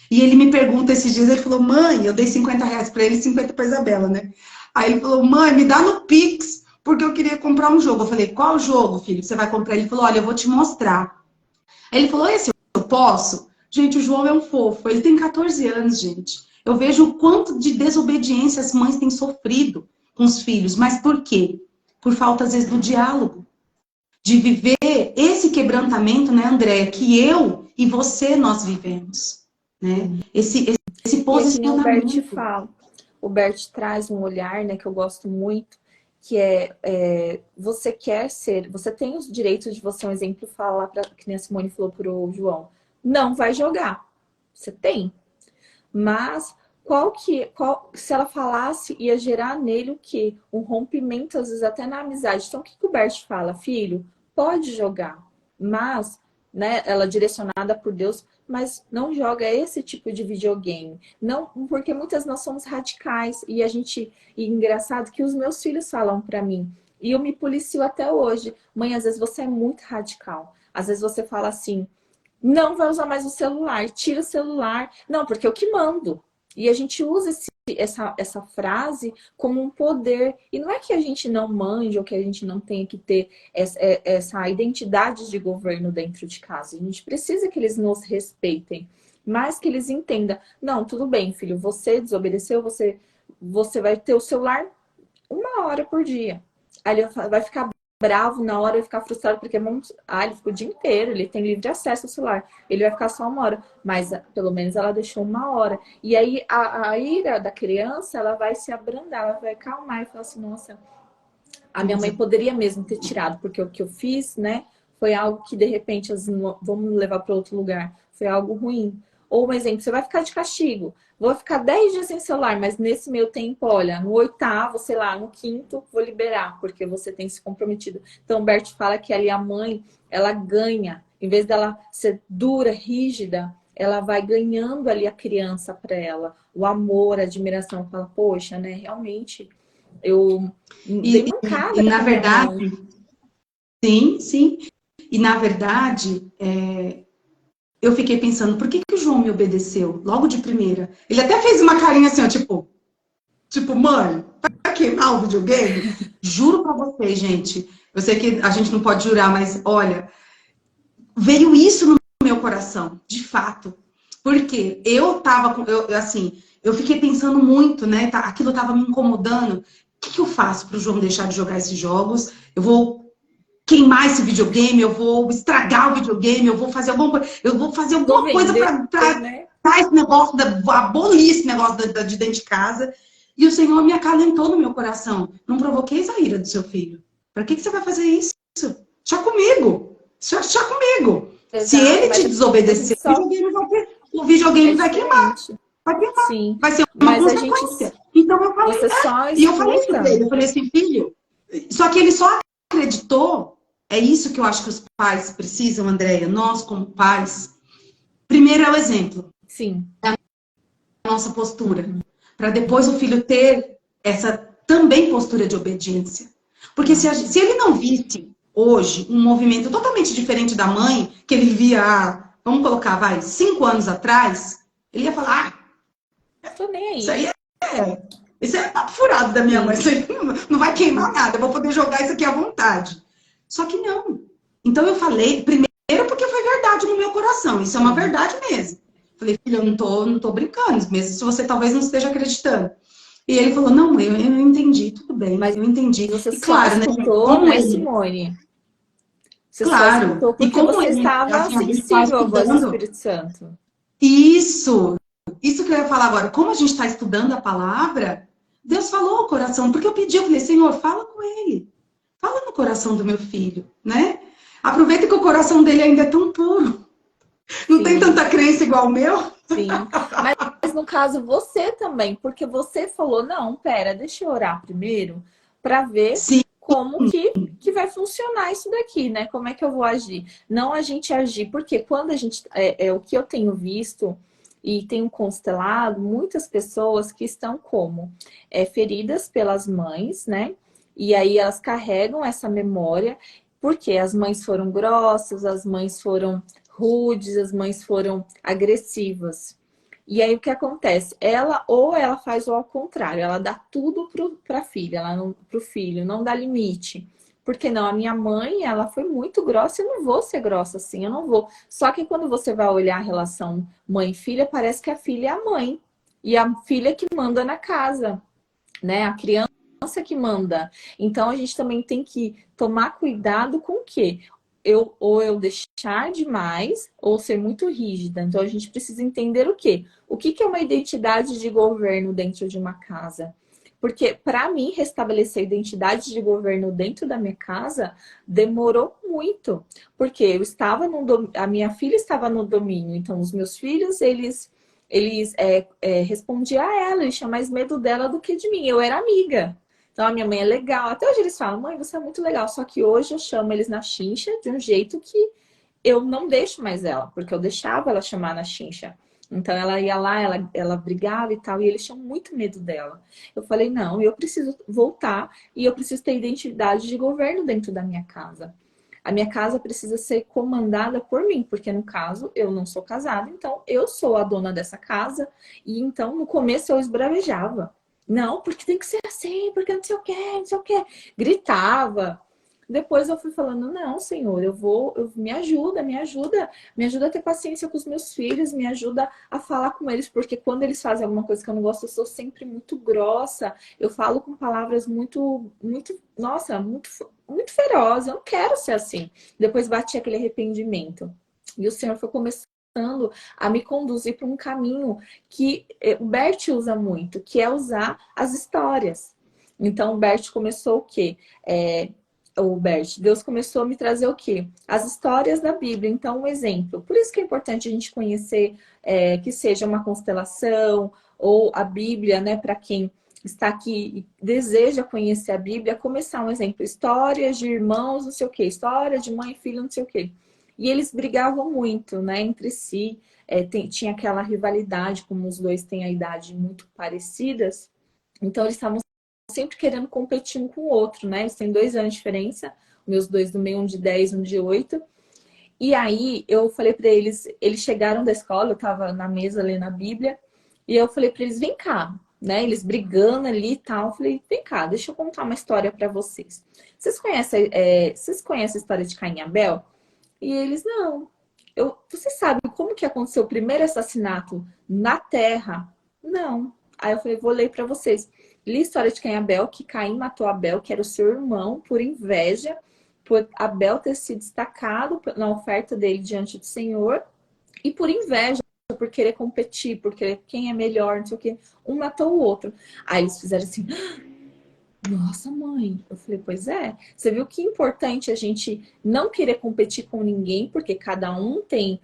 E ele me pergunta esses dias, ele falou, mãe, eu dei R$50 para ele e 50 para Isabela, né? Aí ele falou, mãe, me dá no Pix, porque eu queria comprar um jogo. Eu falei, qual jogo, filho, que você vai comprar? Ele falou, olha, eu vou te mostrar. Aí ele falou, esse eu posso? Gente, o João é um fofo, ele tem 14 anos, gente. Eu vejo o quanto de desobediência as mães têm sofrido com os filhos. Mas por quê? Por falta, às vezes, do diálogo. De viver esse quebrantamento, né, Andréia, que eu e você, nós vivemos. Né? Esse posicionamento. O Bert traz um olhar, né, que eu gosto muito, que você quer ser, você tem os direitos de você, um exemplo, falar para que nem a Simone falou pro João, não vai jogar, você tem, mas se ela falasse, ia gerar nele o quê? Um rompimento, às vezes até na amizade. Então o que o Bert fala? Filho, pode jogar, mas, né, ela é direcionada por Deus, mas não joga esse tipo de videogame. Não, porque muitas nós somos radicais e engraçado que os meus filhos falam para mim, e eu me policio até hoje. Mãe, às vezes você é muito radical. Às vezes você fala assim, não vai usar mais o celular, tira o celular. Não, porque eu que mando. E a gente usa essa frase como um poder. E não é que a gente não mande ou que a gente não tenha que ter essa identidade de governo dentro de casa. A gente precisa que eles nos respeitem, mas que eles entendam. Não, tudo bem, filho, você desobedeceu, você vai ter o celular 1 hora por dia. Aí ele vai ficar bravo na hora, vai ficar frustrado, porque ele ficou o dia inteiro, ele tem livre acesso ao celular. Ele vai ficar só 1 hora, mas pelo menos ela deixou 1 hora. E aí a ira da criança, ela vai se abrandar, ela vai acalmar e falar assim, nossa, a minha mãe poderia mesmo ter tirado, porque o que eu fiz, né, foi algo que de repente, vamos levar para outro lugar, foi algo ruim. Ou um exemplo, você vai ficar de castigo. Vou ficar 10 dias sem celular, mas nesse meu tempo, olha, no 8º, sei lá, no 5º, vou liberar, porque você tem se comprometido. Então, o Bert fala que ali a mãe, ela ganha, em vez dela ser dura, rígida, ela vai ganhando ali a criança para ela. O amor, a admiração. Fala, poxa, né, realmente, eu dei mancada. E na verdade, sim. E na verdade, eu fiquei pensando, por que o João me obedeceu logo de primeira? Ele até fez uma carinha assim, ó, tipo, mãe, vai queimar o videogame? Juro pra vocês, gente. Eu sei que a gente não pode jurar, mas olha, veio isso no meu coração, de fato. Porque eu tava, assim, eu fiquei pensando muito, né? Aquilo tava me incomodando. O que eu faço para o João deixar de jogar esses jogos? Eu vou queimar esse videogame, eu vou estragar o videogame, eu vou fazer alguma coisa para né? esse negócio, abolir esse negócio de dentro de casa. E o Senhor me acalentou no meu coração. Não provoqueis a ira do seu filho. Para que você vai fazer isso? Só comigo. Só comigo. Se Exato, ele mas te desobedecer, só o videogame é vai queimar. diferente. Vai queimar. Sim, Vai ser uma mas a gente, consequência. Então eu falei, você só e eu falei isso pra escuta. ele. Eu falei assim, filho. Só que ele só acreditou. É isso que eu acho que os pais precisam, Andréia. Nós, como pais. Primeiro é o exemplo. Sim. A nossa postura. Para depois o filho ter essa também postura de obediência. Porque se ele não visse hoje um movimento totalmente diferente da mãe, que ele via, vamos colocar, 5 anos atrás, ele ia falar, Tô nem aí. Isso é papo furado da minha mãe, isso aí não vai queimar nada, eu vou poder jogar isso aqui à vontade. Só que não. Então eu falei, primeiro porque foi verdade no meu coração, isso é uma verdade mesmo. Falei, filho, eu não tô brincando, mesmo se você talvez não esteja acreditando. E ele falou, não, eu entendi, tudo bem, Mas eu entendi. você E só claro, né, escutou, como né, ele, Simone? Você só claro, escutou e porque como você ele, estava assim, a gente está sensível à voz do estudando, Espírito Santo. isso que eu ia falar agora, como a gente está estudando a palavra, Deus falou ao coração, porque eu falei, Senhor, fala com ele, fala no coração do meu filho, né? Aproveita que o coração dele ainda é tão puro, não tem Sim, tanta crença igual o meu. sim. Mas no caso você também, porque você falou, não, pera, deixa eu orar primeiro para ver Sim, como que vai funcionar isso daqui, né? Como é que eu vou agir? Não a gente agir, porque quando a gente é o que eu tenho visto e tenho constelado muitas pessoas que estão como feridas pelas mães, né? E aí elas carregam essa memória porque as mães foram grossas, as mães foram rudes, as mães foram agressivas. E aí o que acontece? Ela faz o ao contrário, ela dá tudo para a filha, para o filho, não dá limite. Porque não, a minha mãe, ela foi muito grossa, eu não vou ser grossa assim, eu não vou. Só que quando você vai olhar a relação mãe-filha, parece que a filha é a mãe. E a filha que manda na casa, né? A criança que manda. Então a gente também tem que tomar cuidado com o quê? Ou eu deixar demais, ou ser muito rígida. Então a gente precisa entender o quê? O que é uma identidade de governo dentro de uma casa? Porque para mim restabelecer a identidade de governo dentro da minha casa demorou muito, porque eu estava a minha filha estava no domínio, então os meus filhos eles respondiam a ela, eles tinham mais medo dela do que de mim. Eu era amiga. Então, a minha mãe é legal. Até hoje eles falam, mãe, você é muito legal. Só que hoje eu chamo eles na chincha de um jeito que eu não deixo mais ela, porque eu deixava ela chamar na chincha. Então, ela ia lá, ela brigava e tal, e eles tinham muito medo dela. Eu falei, não, eu preciso voltar e eu preciso ter identidade de governo dentro da minha casa. A minha casa precisa ser comandada por mim, porque no caso eu não sou casada, então eu sou a dona dessa casa. E então no começo eu esbravejava. Não, porque tem que ser assim, porque não sei o que, não sei o que. Gritava. Depois eu fui falando, não, Senhor, me ajuda a ter paciência com os meus filhos, me ajuda a falar com eles, porque quando eles fazem alguma coisa que eu não gosto, eu sou sempre muito grossa, eu falo com palavras nossa, muito ferozes, eu não quero ser assim. Depois bati aquele arrependimento. E o Senhor foi começando a me conduzir para um caminho que o Bert usa muito, que é usar as histórias. Então, o Bert começou o quê? Deus começou a me trazer o quê? As histórias da Bíblia. Então, um exemplo. Por isso que é importante a gente conhecer que seja uma constelação ou a Bíblia, né? Para quem está aqui e deseja conhecer a Bíblia, começar um exemplo. Histórias de irmãos, não sei o quê. História de mãe e filho, não sei o quê. E eles brigavam muito, né? Entre si. Tinha aquela rivalidade, como os dois têm a idade muito parecidas. Então, eles estavam sempre querendo competir um com o outro, né? Eles têm 2 anos de diferença, meus dois do meio, um de 10, um de 8. E aí eu falei para eles chegaram da escola, eu tava na mesa lendo a Bíblia, e eu falei para eles, vem cá, né? Eles brigando ali e tal. Eu falei, vem cá, deixa eu contar uma história para vocês. Vocês conhecem a história de Caim e Abel? E eles, não. Você sabe como que aconteceu o primeiro assassinato na Terra? Não. Aí eu falei, vou ler para vocês. Li a história de Caim e Abel, que Caim matou Abel, que era o seu irmão, por inveja, por Abel ter se destacado na oferta dele diante do Senhor, e por inveja, por querer competir, por querer quem é melhor, não sei o quê. Um matou o outro. Aí eles fizeram assim, nossa, mãe. Eu falei, pois é. Você viu que é importante a gente não querer competir com ninguém, porque cada um tem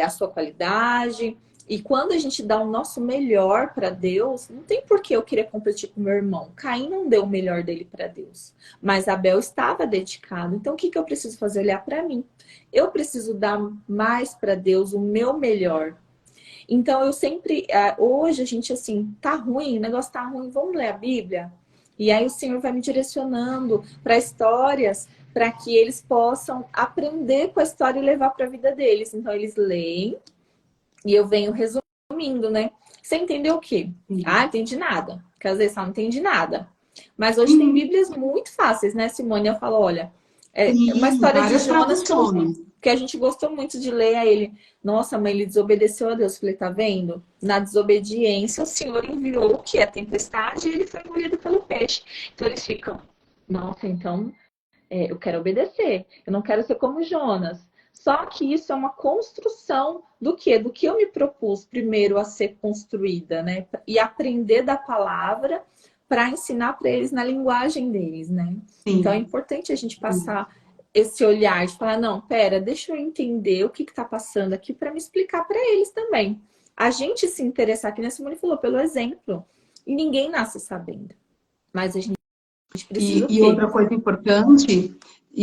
a sua qualidade. E quando a gente dá o nosso melhor para Deus, não tem por que eu querer competir com meu irmão. Caim não deu o melhor dele para Deus, mas Abel estava dedicado. Então, o que eu preciso fazer? Olhar para mim. Eu preciso dar mais para Deus, o meu melhor. Então, eu sempre... Hoje, a gente, assim, tá ruim, o negócio tá ruim, vamos ler a Bíblia? E aí o Senhor vai me direcionando para histórias para que eles possam aprender com a história e levar para a vida deles. Então, eles leem e eu venho resumindo, né? Você entendeu o quê? Ah, entendi nada. Porque às vezes não entendi nada. Mas hoje tem Bíblias muito fáceis, né, Simone? Eu falo, olha, uma história de Jonas que a gente gostou muito de ler a ele. Nossa, mãe, ele desobedeceu a Deus. Eu falei, tá vendo? Na desobediência, o Senhor enviou o que? A tempestade e ele foi engolido pelo peixe. Então eles ficam, nossa, então eu quero obedecer. Eu não quero ser como Jonas. Só que isso é uma construção do quê? Do que eu me propus primeiro a ser construída, né? E aprender da palavra para ensinar para eles na linguagem deles, né? Sim. Então é importante a gente passar esse olhar de falar, não, pera, deixa eu entender o que está passando aqui para me explicar para eles também. A gente se interessar, que a Simone falou, pelo exemplo. E ninguém nasce sabendo. Mas a gente precisa e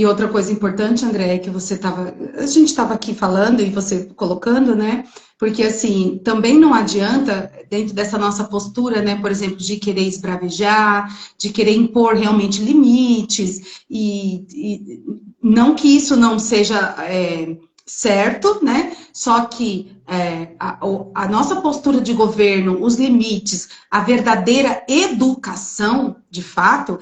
outra coisa importante, André, é que a gente estava aqui falando e você colocando, né? Porque, assim, também não adianta, dentro dessa nossa postura, né, por exemplo, de querer esbravejar, de querer impor realmente limites, e não que isso não seja certo, né? Só que a nossa postura de governo, os limites, a verdadeira educação, de fato,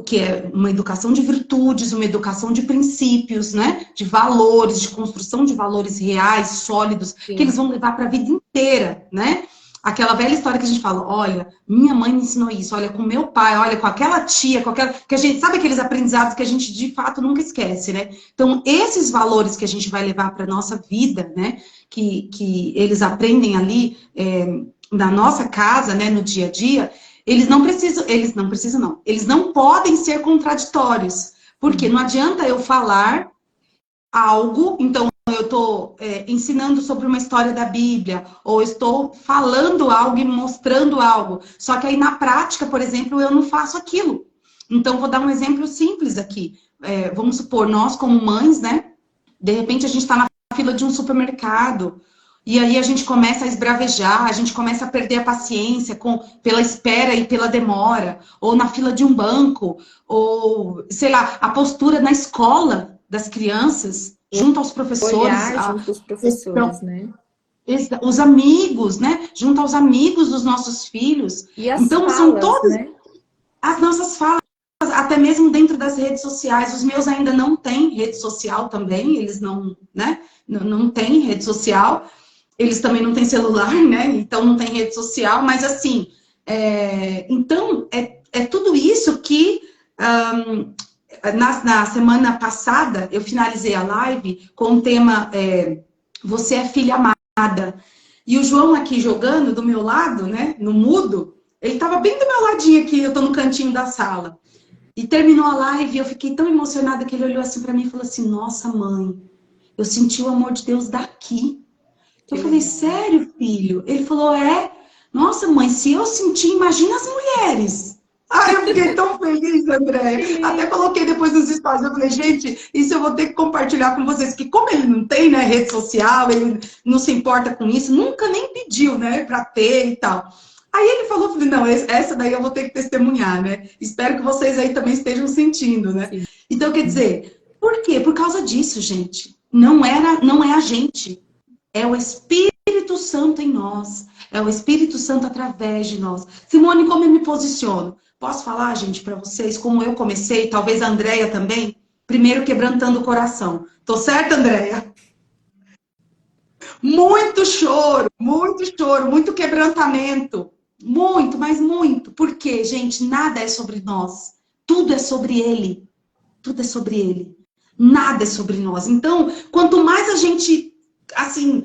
que é uma educação de virtudes, uma educação de princípios, né? De valores, de construção de valores reais, sólidos, Sim. que eles vão levar para a vida inteira, né? Aquela velha história que a gente fala, olha, minha mãe me ensinou isso, olha, com meu pai, olha, com aquela tia, que a gente sabe aqueles aprendizados que a gente de fato nunca esquece, né? Então, esses valores que a gente vai levar para a nossa vida, né? Que eles aprendem ali na nossa casa, né? No dia a dia, eles não podem ser contraditórios. Porque não adianta eu falar algo, então eu estou ensinando sobre uma história da Bíblia, ou estou falando algo e mostrando algo. Só que aí na prática, por exemplo, eu não faço aquilo. Então, vou dar um exemplo simples aqui. Vamos supor, nós como mães, né? De repente a gente está na fila de um supermercado, e aí a gente começa a esbravejar, a gente começa a perder a paciência pela espera e pela demora, ou na fila de um banco, ou, sei lá, a postura na escola das crianças, junto aos professores. Junto aos professores, né? Os amigos, né? Junto aos amigos dos nossos filhos. E as então, falas, são todas, né? As nossas falas, até mesmo dentro das redes sociais. Os meus ainda não têm rede social também, eles não, né? Não têm rede social. Eles também não têm celular, né? Então não tem rede social, mas assim, então é tudo isso que na semana passada eu finalizei a live com o tema Você é filha amada. E o João aqui jogando do meu lado, né? No mudo, ele estava bem do meu ladinho aqui, eu tô no cantinho da sala. E terminou a live e eu fiquei tão emocionada que ele olhou assim para mim e falou assim, nossa mãe, eu senti o amor de Deus daqui. Eu falei, sério, filho? Ele falou, nossa, mãe, se eu sentir, imagina as mulheres. Ai, eu fiquei tão feliz, André. Até coloquei depois nos stories, eu falei, gente, isso eu vou ter que compartilhar com vocês, que como ele não tem, né, rede social, ele não se importa com isso, nunca nem pediu, né, pra ter e tal. Aí ele falou, falei, não, essa daí eu vou ter que testemunhar, né? Espero que vocês aí também estejam sentindo, né? Sim. Então, quer dizer, por quê? Por causa disso, gente. Não é a gente. É o Espírito Santo em nós. É o Espírito Santo através de nós. Simone, como eu me posiciono? Posso falar, gente, para vocês, como eu comecei, talvez a Andréia também? Primeiro, quebrantando o coração. Tô certa, Andréia? muito choro, muito quebrantamento. Muito, mas muito. Porque, gente, nada é sobre nós. Tudo é sobre Ele. Tudo é sobre Ele. Nada é sobre nós. Então, quanto mais a gente, assim,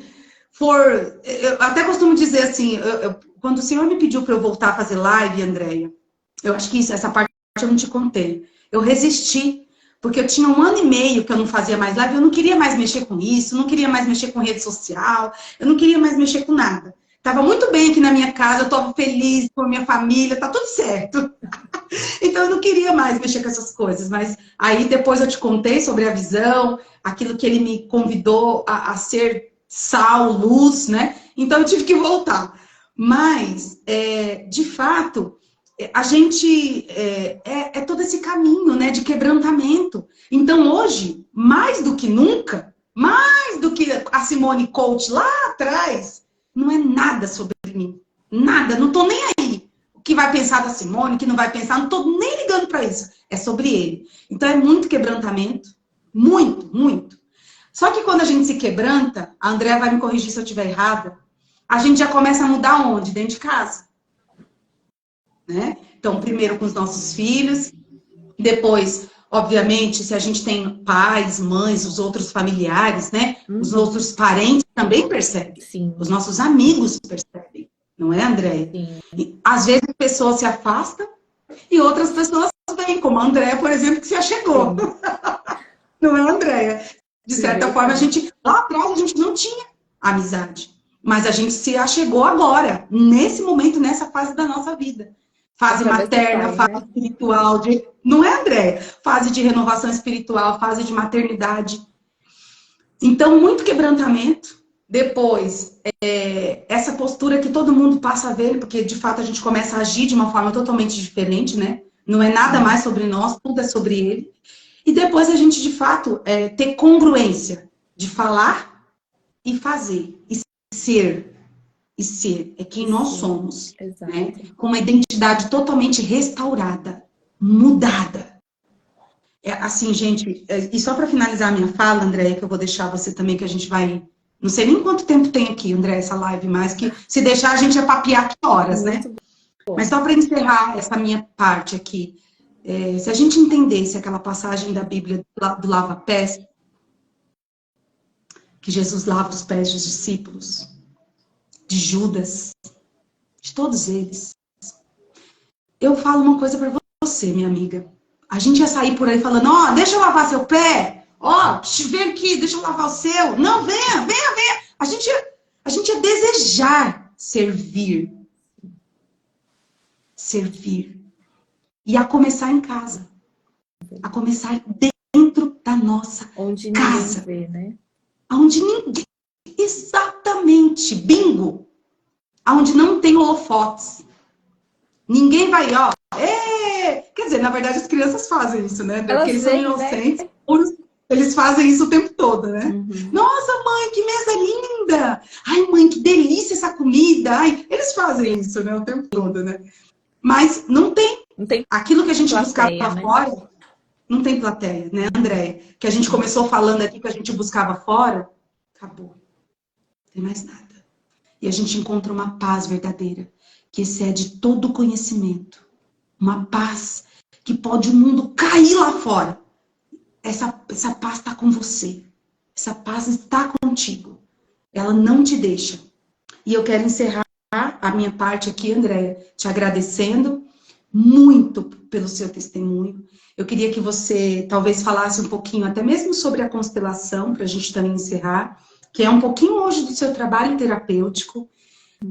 for... Eu até costumo dizer assim, quando o Senhor me pediu para eu voltar a fazer live, Andréia, eu acho que essa parte eu não te contei. Eu resisti, porque eu tinha 1 ano e meio que eu não fazia mais live, eu não queria mais mexer com isso, não queria mais mexer com rede social, eu não queria mais mexer com nada. Tava muito bem aqui na minha casa, eu tô feliz com a minha família, tá tudo certo. Então eu não queria mais mexer com essas coisas, mas aí depois eu te contei sobre a visão, aquilo que ele me convidou a ser sal, luz, né? Então eu tive que voltar. Mas, de fato, a gente é todo esse caminho, né, de quebrantamento. Então hoje, mais do que nunca, mais do que a Simone Coach lá atrás, não é nada sobre mim. Nada, não tô nem aí. O que vai pensar da Simone, o que não vai pensar, não tô nem ligando para isso. É sobre ele. Então é muito quebrantamento. Muito, muito. Só que quando a gente se quebranta, a Andréa vai me corrigir se eu estiver errada, a gente já começa a mudar onde? Dentro de casa. Né? Então, primeiro com os nossos filhos, depois, obviamente, se a gente tem pais, mães, os outros familiares, né? Os outros parentes também percebem. Sim. Os nossos amigos percebem. Não é, Andréia? Às vezes a pessoa se afasta e outras pessoas vêm, como a Andréia, por exemplo, que se achegou. Não é, Andréia? De certa forma, lá atrás a gente não tinha amizade. Mas a gente se achegou agora, nesse momento, nessa fase da nossa vida. Fase materna, fase espiritual. Não é, Andréia? Fase de renovação espiritual, fase de maternidade. Então, muito quebrantamento. Depois, essa postura que todo mundo passa a ver, porque de fato a gente começa a agir de uma forma totalmente diferente, né? Não é nada mais sobre nós, tudo é sobre ele. E depois a gente, de fato, ter congruência de falar e fazer. E ser. E ser. É quem nós somos. Né? Com uma identidade totalmente restaurada, mudada. Assim, gente, e só para finalizar a minha fala, Andréia, que eu vou deixar você também, que a gente vai... Não sei nem quanto tempo tem aqui, André, essa live, mas que se deixar a gente ia papear aqui horas, né? Mas só para encerrar essa minha parte aqui, se a gente entendesse aquela passagem da Bíblia do lava-pés, que Jesus lava os pés dos discípulos, de Judas, de todos eles, eu falo uma coisa para você, minha amiga. A gente ia sair por aí falando, deixa eu lavar seu pé. Vem aqui, deixa eu lavar o seu. Não, venha. A gente ia desejar servir. Servir. E a começar em casa. A começar dentro da nossa onde casa. Ninguém vê, né? Onde ninguém... Exatamente. Bingo. Onde não tem holofotes. Ninguém vai, Quer dizer, na verdade as crianças fazem isso, né? Porque eles são inocentes, puros. Eles fazem isso o tempo todo, né? Nossa, mãe, que mesa linda! Ai, mãe, que delícia essa comida! Ai, eles fazem isso, né? O tempo todo, né? Mas não tem aquilo que a gente buscava fora, não tem plateia, né, Andréia? Que a gente começou falando aqui que a gente buscava fora, acabou. Não tem mais nada. E a gente encontra uma paz verdadeira, que excede todo conhecimento. Uma paz que pode o mundo cair lá fora. Essa paz está com você. Essa paz está contigo. Ela não te deixa. E eu quero encerrar a minha parte aqui, Andréia, te agradecendo muito pelo seu testemunho. Eu queria que você talvez falasse um pouquinho, até mesmo sobre a constelação, para a gente também encerrar, que é um pouquinho hoje do seu trabalho terapêutico,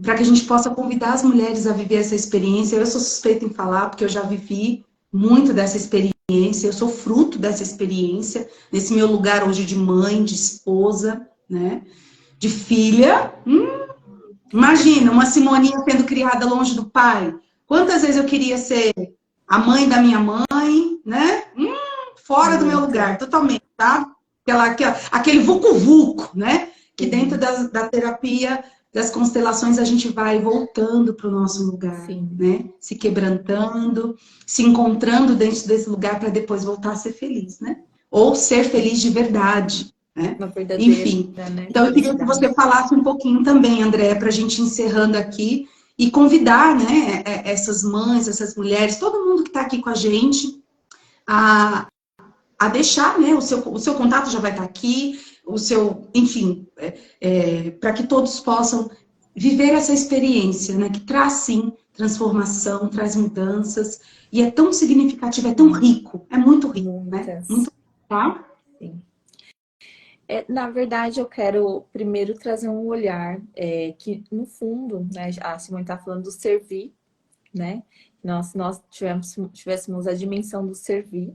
para que a gente possa convidar as mulheres a viver essa experiência. Eu sou suspeita em falar, porque eu já vivi muito dessa experiência, eu sou fruto dessa experiência, nesse meu lugar hoje de mãe, de esposa, né? De filha. Imagina, uma Simoninha sendo criada longe do pai. Quantas vezes eu queria ser a mãe da minha mãe, né? Fora do meu lugar, totalmente, tá? Aquele vucu-vucu, né? Que dentro da terapia, das constelações, a gente vai voltando para o nosso lugar, né? Se quebrantando, se encontrando dentro desse lugar para depois voltar a ser feliz, né? Ou ser feliz de verdade, né? Uma verdadeira, Enfim, né, então eu queria que felicidade. você falasse um pouquinho também, André, para a gente encerrando aqui e convidar, né, essas mães, essas mulheres, todo mundo que está aqui com a gente a deixar, né, o seu contato já vai estar aqui, o seu, enfim, para que todos possam viver essa experiência, né, que traz sim transformação, traz mudanças, e é tão significativo, é tão rico, é muito rico, né? Muitas, Muito, tá? sim. Na verdade, eu quero primeiro trazer um olhar que, no fundo, né, a Simone está falando do servir, né? Nós tivéssemos a dimensão do servir.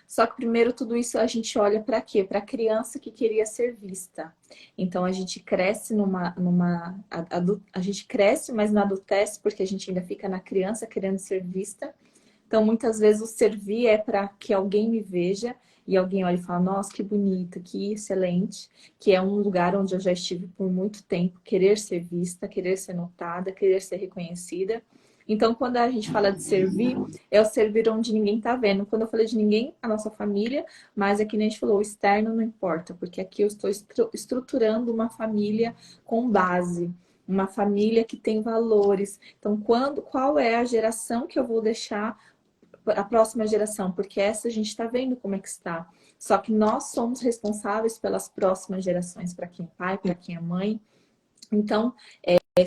Só que primeiro tudo isso a gente olha para quê? Para a criança que queria ser vista. Então a gente cresce a gente cresce, mas não adultece porque a gente ainda fica na criança querendo ser vista. Então muitas vezes o servir é para que alguém me veja e alguém olha e fala, nossa, que bonita, que excelente, que é um lugar onde eu já estive por muito tempo, querer ser vista, querer ser notada, querer ser reconhecida. Então, quando a gente fala de servir, é o servir onde ninguém está vendo. Quando eu falei de ninguém, a nossa família, mas é que nem a gente falou, o externo não importa, porque aqui eu estou estruturando uma família com base, uma família que tem valores. Então, qual é a geração que eu vou deixar a próxima geração? Porque essa a gente está vendo como é que está. Só que nós somos responsáveis pelas próximas gerações, para quem é pai, para quem é mãe. Então,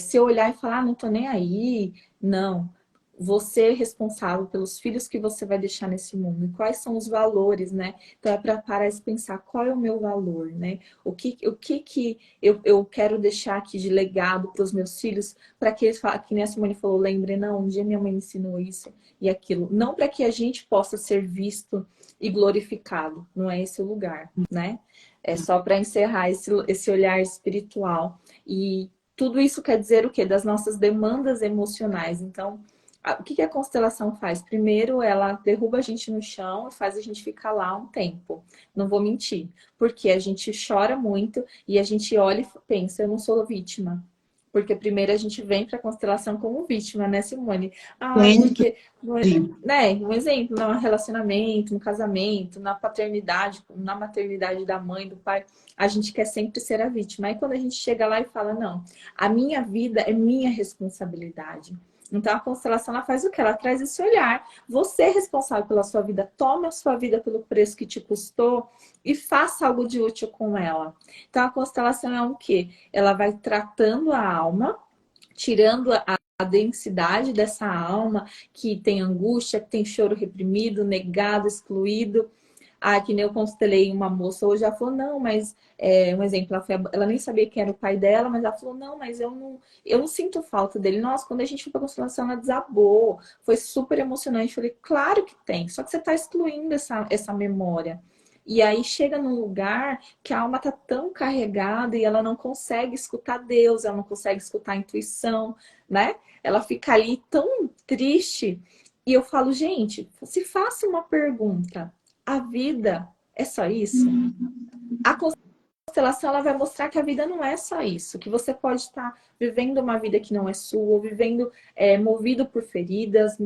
se eu olhar e falar, não tô nem aí, não. Você é responsável pelos filhos que você vai deixar nesse mundo. E quais são os valores, né? Então é para parar e pensar qual é o meu valor, né? O que eu quero deixar aqui de legado para os meus filhos, para que eles falem, que nem a Simone falou, lembre, não, um dia minha mãe me ensinou isso e aquilo. Não para que a gente possa ser visto e glorificado. Não é esse o lugar, né? É só para encerrar esse olhar espiritual. E tudo isso quer dizer o quê? Das nossas demandas emocionais. Então, o que a constelação faz? Primeiro, ela derruba a gente no chão e faz a gente ficar lá um tempo. Não vou mentir. Porque a gente chora muito e a gente olha e pensa, eu não sou vítima. Porque primeiro a gente vem para a constelação como vítima, né, Simone? Ah, porque, né, um exemplo, no relacionamento, no casamento, na paternidade, na maternidade da mãe, do pai, a gente quer sempre ser a vítima. Aí quando a gente chega lá e fala, não, a minha vida é minha responsabilidade. Então a constelação ela faz o quê? Ela traz esse olhar. Você é responsável pela sua vida. Tome a sua vida pelo preço que te custou e faça algo de útil com ela. Então a constelação é o quê? Ela vai tratando a alma, tirando a densidade dessa alma que tem angústia, que tem choro reprimido, negado, excluído. Ah, que nem eu constelei uma moça hoje, ela falou, não, mas, um exemplo, ela nem sabia quem era o pai dela, mas ela falou, não, mas eu não sinto falta dele. Nossa, quando a gente foi pra constelação, ela desabou, foi super emocionante. Eu falei, claro que tem, só que você tá excluindo essa memória. E aí chega num lugar que a alma tá tão carregada e ela não consegue escutar Deus, ela não consegue escutar a intuição, né? Ela fica ali tão triste. E eu falo, gente, se faça uma pergunta. A vida é só isso? A constelação ela vai mostrar que a vida não é só isso. Que você pode estar vivendo uma vida que não é sua, ou vivendo movido por feridas,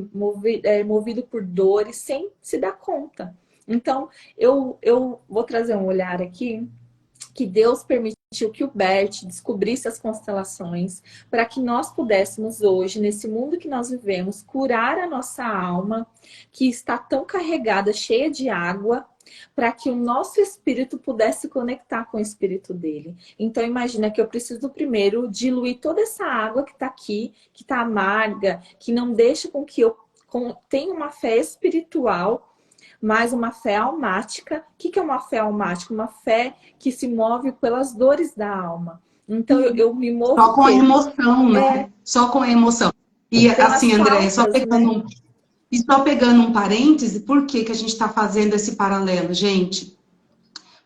movido por dores, sem se dar conta. Então, eu vou trazer um olhar aqui que Deus permitiu que o Bert descobrisse as constelações para que nós pudéssemos hoje, nesse mundo que nós vivemos, curar a nossa alma, que está tão carregada, cheia de água, para que o nosso espírito pudesse conectar com o espírito dele. Então imagina que eu preciso primeiro diluir toda essa água que está aqui, que está amarga, que não deixa com que eu tenha uma fé espiritual, mas uma fé almática. O que é uma fé almática? Uma fé que se move pelas dores da alma. Então eu me movo... Só com a emoção, né? Só com a emoção. E assim, André, só pegando um parêntese, por que a gente está fazendo esse paralelo, gente?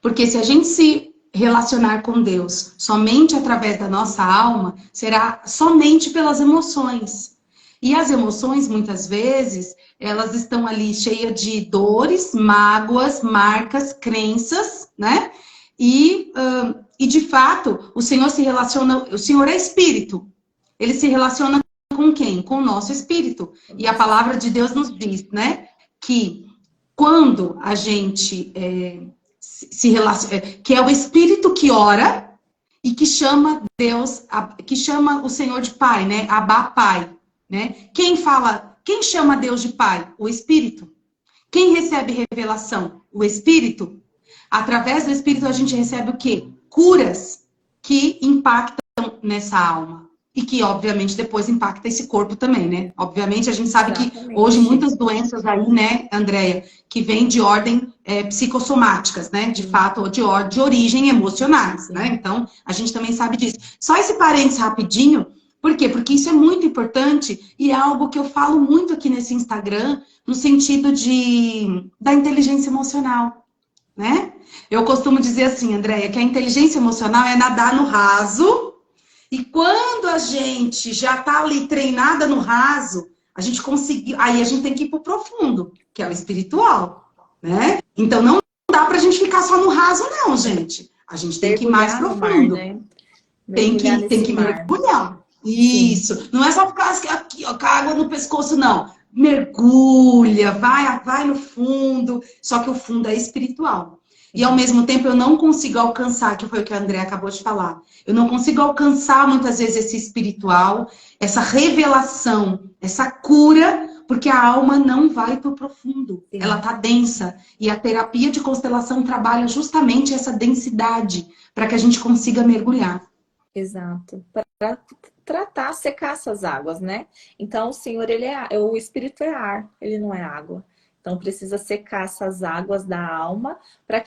Porque se a gente se relacionar com Deus somente através da nossa alma, será somente pelas emoções. E as emoções, muitas vezes, elas estão ali cheias de dores, mágoas, marcas, crenças, né? E de fato, o Senhor se relaciona... O Senhor é espírito. Ele se relaciona com quem? Com o nosso espírito. E a palavra de Deus nos diz, né? Que quando a gente que é o espírito que ora e que chama Deus, que chama o Senhor de Pai, né? Abá, Pai, né? Quem chama Deus de Pai? O Espírito. Quem recebe revelação? O Espírito. Através do Espírito a gente recebe o quê? Curas que impactam nessa alma. E que, obviamente, depois impacta esse corpo também, né? Obviamente, a gente sabe que hoje muitas doenças aí, né, Andréia, que vêm de ordem psicossomáticas, né? De fato, ou de origem emocionais, né? Então, a gente também sabe disso. Só esse parênteses rapidinho, por quê? Porque isso é muito importante e é algo que eu falo muito aqui nesse Instagram, no sentido da inteligência emocional, né? Eu costumo dizer assim, Andréia, que a inteligência emocional é nadar no raso. E quando a gente já tá ali treinada no raso, a gente conseguiu. Aí a gente tem que ir pro profundo, que é o espiritual, né? Então não dá pra gente ficar só no raso, não, gente. A gente tem que ir mais profundo. Mar, né? Tem que mergulhar. Isso. Não é só ficar aqui, ó, com a água no pescoço, não. Mergulha, vai no fundo. Só que o fundo é espiritual. E ao mesmo tempo eu não consigo alcançar, que foi o que a André acabou de falar. Eu não consigo alcançar muitas vezes esse espiritual, essa revelação, essa cura, porque a alma não vai para o profundo. Sim. Ela tá densa. E a terapia de constelação trabalha justamente essa densidade, para que a gente consiga mergulhar. Exato. Para tratar, secar essas águas, né? Então o Senhor, o Espírito é ar, ele não é água. Então, precisa secar essas águas da alma para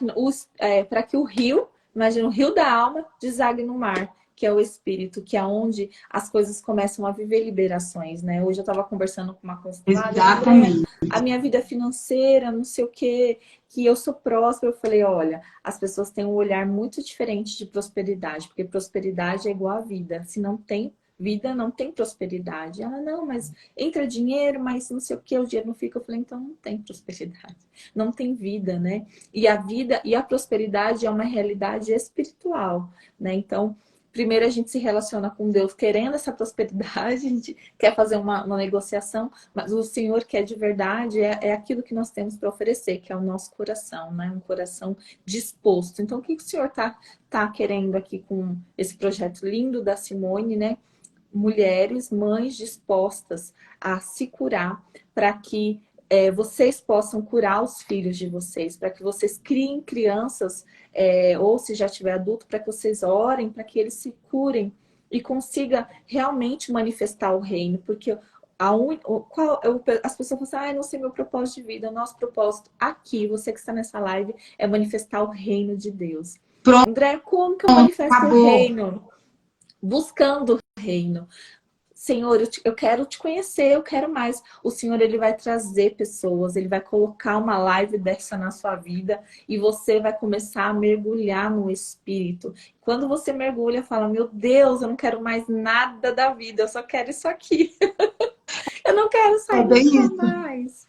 que o rio, imagina o rio da alma, desague no mar, que é o Espírito, que é onde as coisas começam a viver liberações, né? Hoje eu estava conversando com uma consultada. Exatamente. A minha vida financeira, não sei o quê, que eu sou próspera. Eu falei, olha, as pessoas têm um olhar muito diferente de prosperidade, porque prosperidade é igual a vida. Se não tem vida, não tem prosperidade. Ela, não, mas entra dinheiro, mas não sei o que, o dinheiro não fica. Eu falei, então não tem prosperidade, não tem vida, né? E a vida e a prosperidade é uma realidade espiritual, né? Então, primeiro a gente se relaciona com Deus querendo essa prosperidade, a gente quer fazer uma negociação, mas o Senhor quer de verdade, é aquilo que nós temos para oferecer, que é o nosso coração, né? Um coração disposto. Então, o que o Senhor tá querendo aqui com esse projeto lindo da Simone, né? Mulheres, mães dispostas a se curar para que vocês possam curar os filhos de vocês, para que vocês criem crianças, ou se já tiver adulto, para que vocês orem, para que eles se curem e consiga realmente manifestar o reino, porque as pessoas falam assim, não sei meu propósito de vida. O nosso propósito aqui, você que está nessa live, é manifestar o reino de Deus. Pronto. André, como que eu manifesto o reino? Buscando o reino. Senhor, eu quero te conhecer, eu quero mais. O Senhor, ele vai trazer pessoas, ele vai colocar uma live dessa na sua vida e você vai começar a mergulhar no Espírito. Quando você mergulha, fala, meu Deus, eu não quero mais nada da vida, eu só quero isso aqui. Eu não quero sair nunca mais.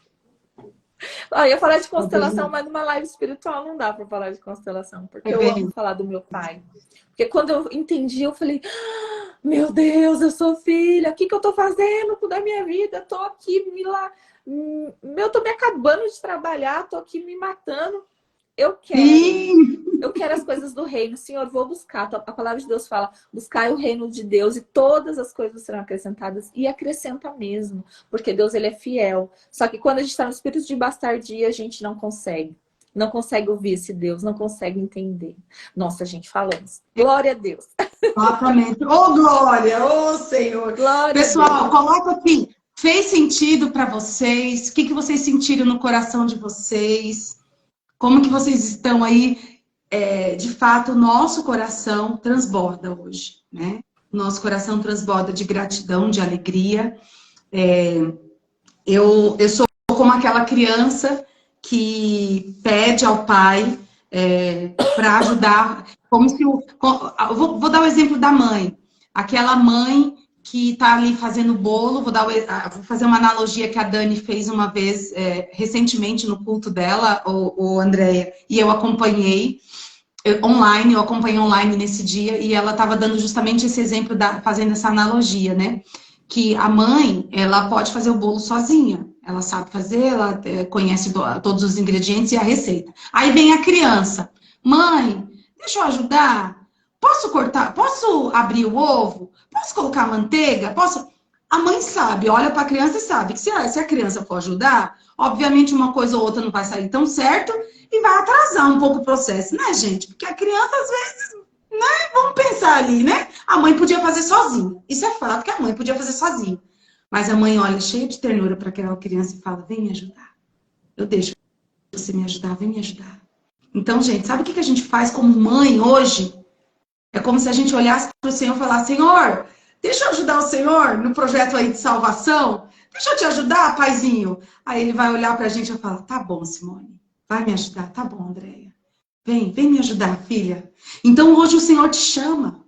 Eu ia falar de constelação, mas numa live espiritual não dá para falar de constelação, porque eu amo falar do meu pai. Porque quando eu entendi, eu falei, meu Deus, eu sou filha, o que eu tô fazendo da minha vida? Tô aqui tô me acabando de trabalhar, tô aqui me matando. Eu quero as coisas do reino. Senhor, vou buscar. A palavra de Deus fala, buscai o reino de Deus e todas as coisas serão acrescentadas. E acrescenta mesmo, porque Deus, ele é fiel. Só que quando a gente está no espírito de bastardia, a gente não consegue. Não consegue ouvir esse Deus, não consegue entender. Nossa, gente, falamos. Glória a Deus. Exatamente. Ô, glória! Ô, Senhor! Glória. Pessoal, coloca aqui. Fez sentido para vocês? O que vocês sentiram no coração de vocês? Como que vocês estão aí? De fato, o nosso coração transborda hoje, né? Nosso coração transborda de gratidão, de alegria. Eu sou como aquela criança que pede ao pai para ajudar, como se vou dar o exemplo da mãe. Aquela mãe que está ali fazendo bolo, vou fazer uma analogia que a Dani fez uma vez recentemente no culto dela, o Andréia, e eu acompanhei online, eu acompanhei online nesse dia, e ela estava dando justamente esse exemplo, fazendo essa analogia, né? Que a mãe, ela pode fazer o bolo sozinha, ela sabe fazer, ela conhece todos os ingredientes e a receita. Aí vem a criança. Mãe, deixa eu ajudar? Posso cortar? Posso abrir o ovo? Posso colocar manteiga? Posso? A mãe sabe, olha para a criança e sabe que se a criança for ajudar, obviamente uma coisa ou outra não vai sair tão certo e vai atrasar um pouco o processo, né, gente? Porque a criança, às vezes, né? Vamos pensar ali, né? A mãe podia fazer sozinha. Isso é fato que a mãe podia fazer sozinha. Mas a mãe olha cheia de ternura para aquela criança e fala: vem me ajudar. Eu deixo você me ajudar, vem me ajudar. Então, gente, sabe o que a gente faz como mãe hoje? É como se a gente olhasse para o Senhor e falasse: Senhor, deixa eu ajudar o Senhor no projeto aí de salvação. Deixa eu te ajudar, paizinho. Aí ele vai olhar para a gente e falar: tá bom, Simone, vai me ajudar. Tá bom, Andréia. Vem me ajudar, filha. Então, hoje o Senhor te chama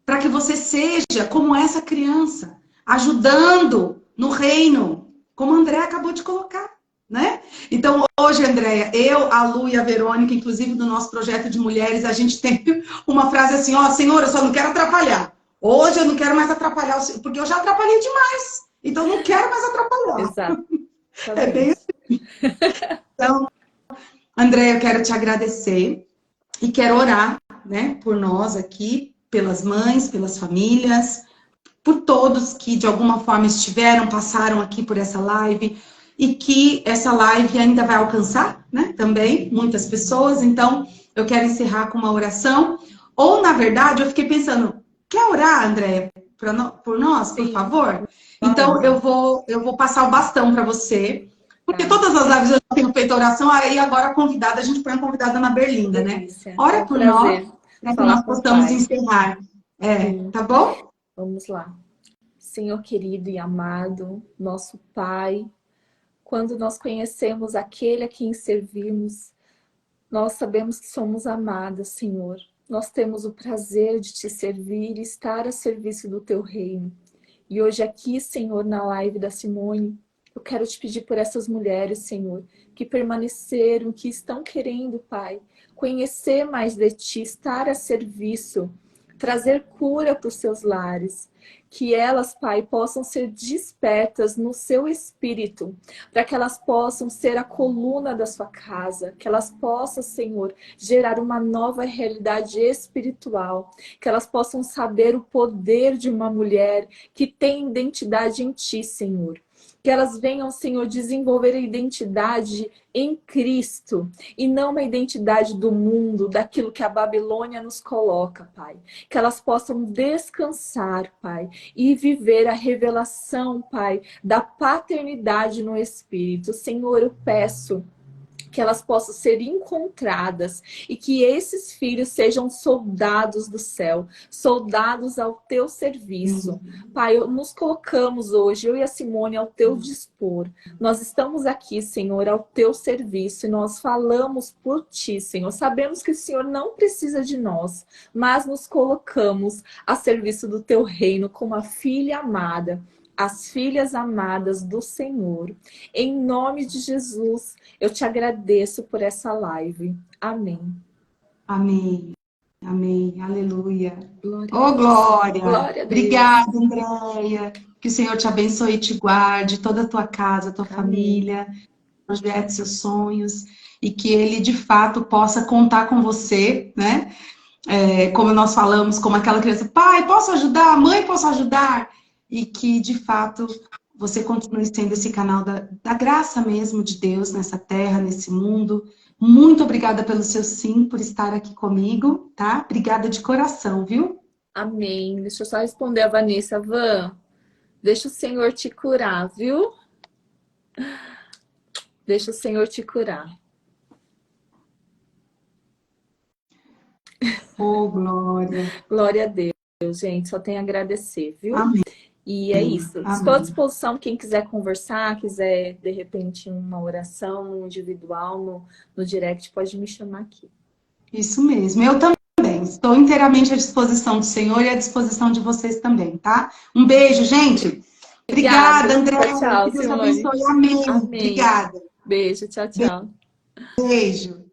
para que você seja como essa criança, ajudando no reino, como a Andréia acabou de colocar, né? Então, hoje, Andréia, eu, a Lu e a Verônica, inclusive do nosso projeto de mulheres, a gente tem uma frase assim: ó, Senhor, eu só não quero atrapalhar. Hoje eu não quero mais atrapalhar o Senhor, porque eu já atrapalhei demais. Então, eu não quero mais atrapalhar. Exato. É bem assim. Então, Andréia, eu quero te agradecer e quero orar, né, por nós aqui, pelas mães, pelas famílias, por todos que de alguma forma estiveram, passaram aqui por essa live e que essa live ainda vai alcançar, né, também muitas pessoas. Então, eu quero encerrar com uma oração. Ou, na verdade, eu fiquei pensando: quer orar, Andréia, por nós, por favor? Então, eu vou passar o bastão para você. Porque todas as lives eu já tenho feito oração, aí agora a convidada, a gente põe a convidada na berlinda, né? Ora por nós, para que nós possamos encerrar. Tá bom? Vamos lá. Senhor querido e amado, nosso Pai, quando nós conhecemos aquele a quem servimos, nós sabemos que somos amadas, Senhor. Nós temos o prazer de te servir e estar a serviço do teu reino. E hoje aqui, Senhor, na live da Simone, eu quero te pedir por essas mulheres, Senhor, que permaneceram, que estão querendo, Pai, conhecer mais de Ti, estar a serviço, trazer cura para os seus lares. Que elas, Pai, possam ser despertas no seu espírito, para que elas possam ser a coluna da sua casa, que elas possam, Senhor, gerar uma nova realidade espiritual, que elas possam saber o poder de uma mulher que tem identidade em Ti, Senhor. Que elas venham, Senhor, desenvolver a identidade em Cristo e não uma identidade do mundo, daquilo que a Babilônia nos coloca, Pai. Que elas possam descansar, Pai, e viver a revelação, Pai, da paternidade no Espírito. Senhor, eu peço que elas possam ser encontradas e que esses filhos sejam soldados do céu, soldados ao teu serviço. Pai, nos colocamos hoje, eu e a Simone, ao teu dispor. Nós estamos aqui, Senhor, ao teu serviço e nós falamos por ti, Senhor. Sabemos que o Senhor não precisa de nós, mas nos colocamos a serviço do teu reino como a filha amada, as filhas amadas do Senhor. Em nome de Jesus, eu te agradeço por essa live. Amém. Amém. Amém. Aleluia. Glória Oh, glória. Glória a Deus. Obrigada, Andréia. Que o Senhor te abençoe e te guarde, toda a tua casa, tua família, projete seus sonhos, e que Ele, de fato, possa contar com você, né? Como nós falamos, como aquela criança: pai, posso ajudar? Mãe, posso ajudar? E que, de fato, você continue sendo esse canal da graça mesmo de Deus nessa terra, nesse mundo. Muito obrigada pelo seu sim, por estar aqui comigo, tá? Obrigada de coração, viu? Amém. Deixa eu só responder a Vanessa. Van, deixa o Senhor te curar, viu? Deixa o Senhor te curar. Oh, glória. Glória a Deus, gente. Só tenho a agradecer, viu? Amém. E é isso. Estou à disposição, quem quiser conversar, quiser, de repente, uma oração no individual, no direct, pode me chamar aqui. Isso mesmo. Eu também. Estou inteiramente à disposição do Senhor e à disposição de vocês também, tá? Um beijo, gente. Obrigada, André. Tchau, que Deus Simone. abençoe. Amém. Amém. Obrigada. Beijo. Tchau, tchau. Beijo.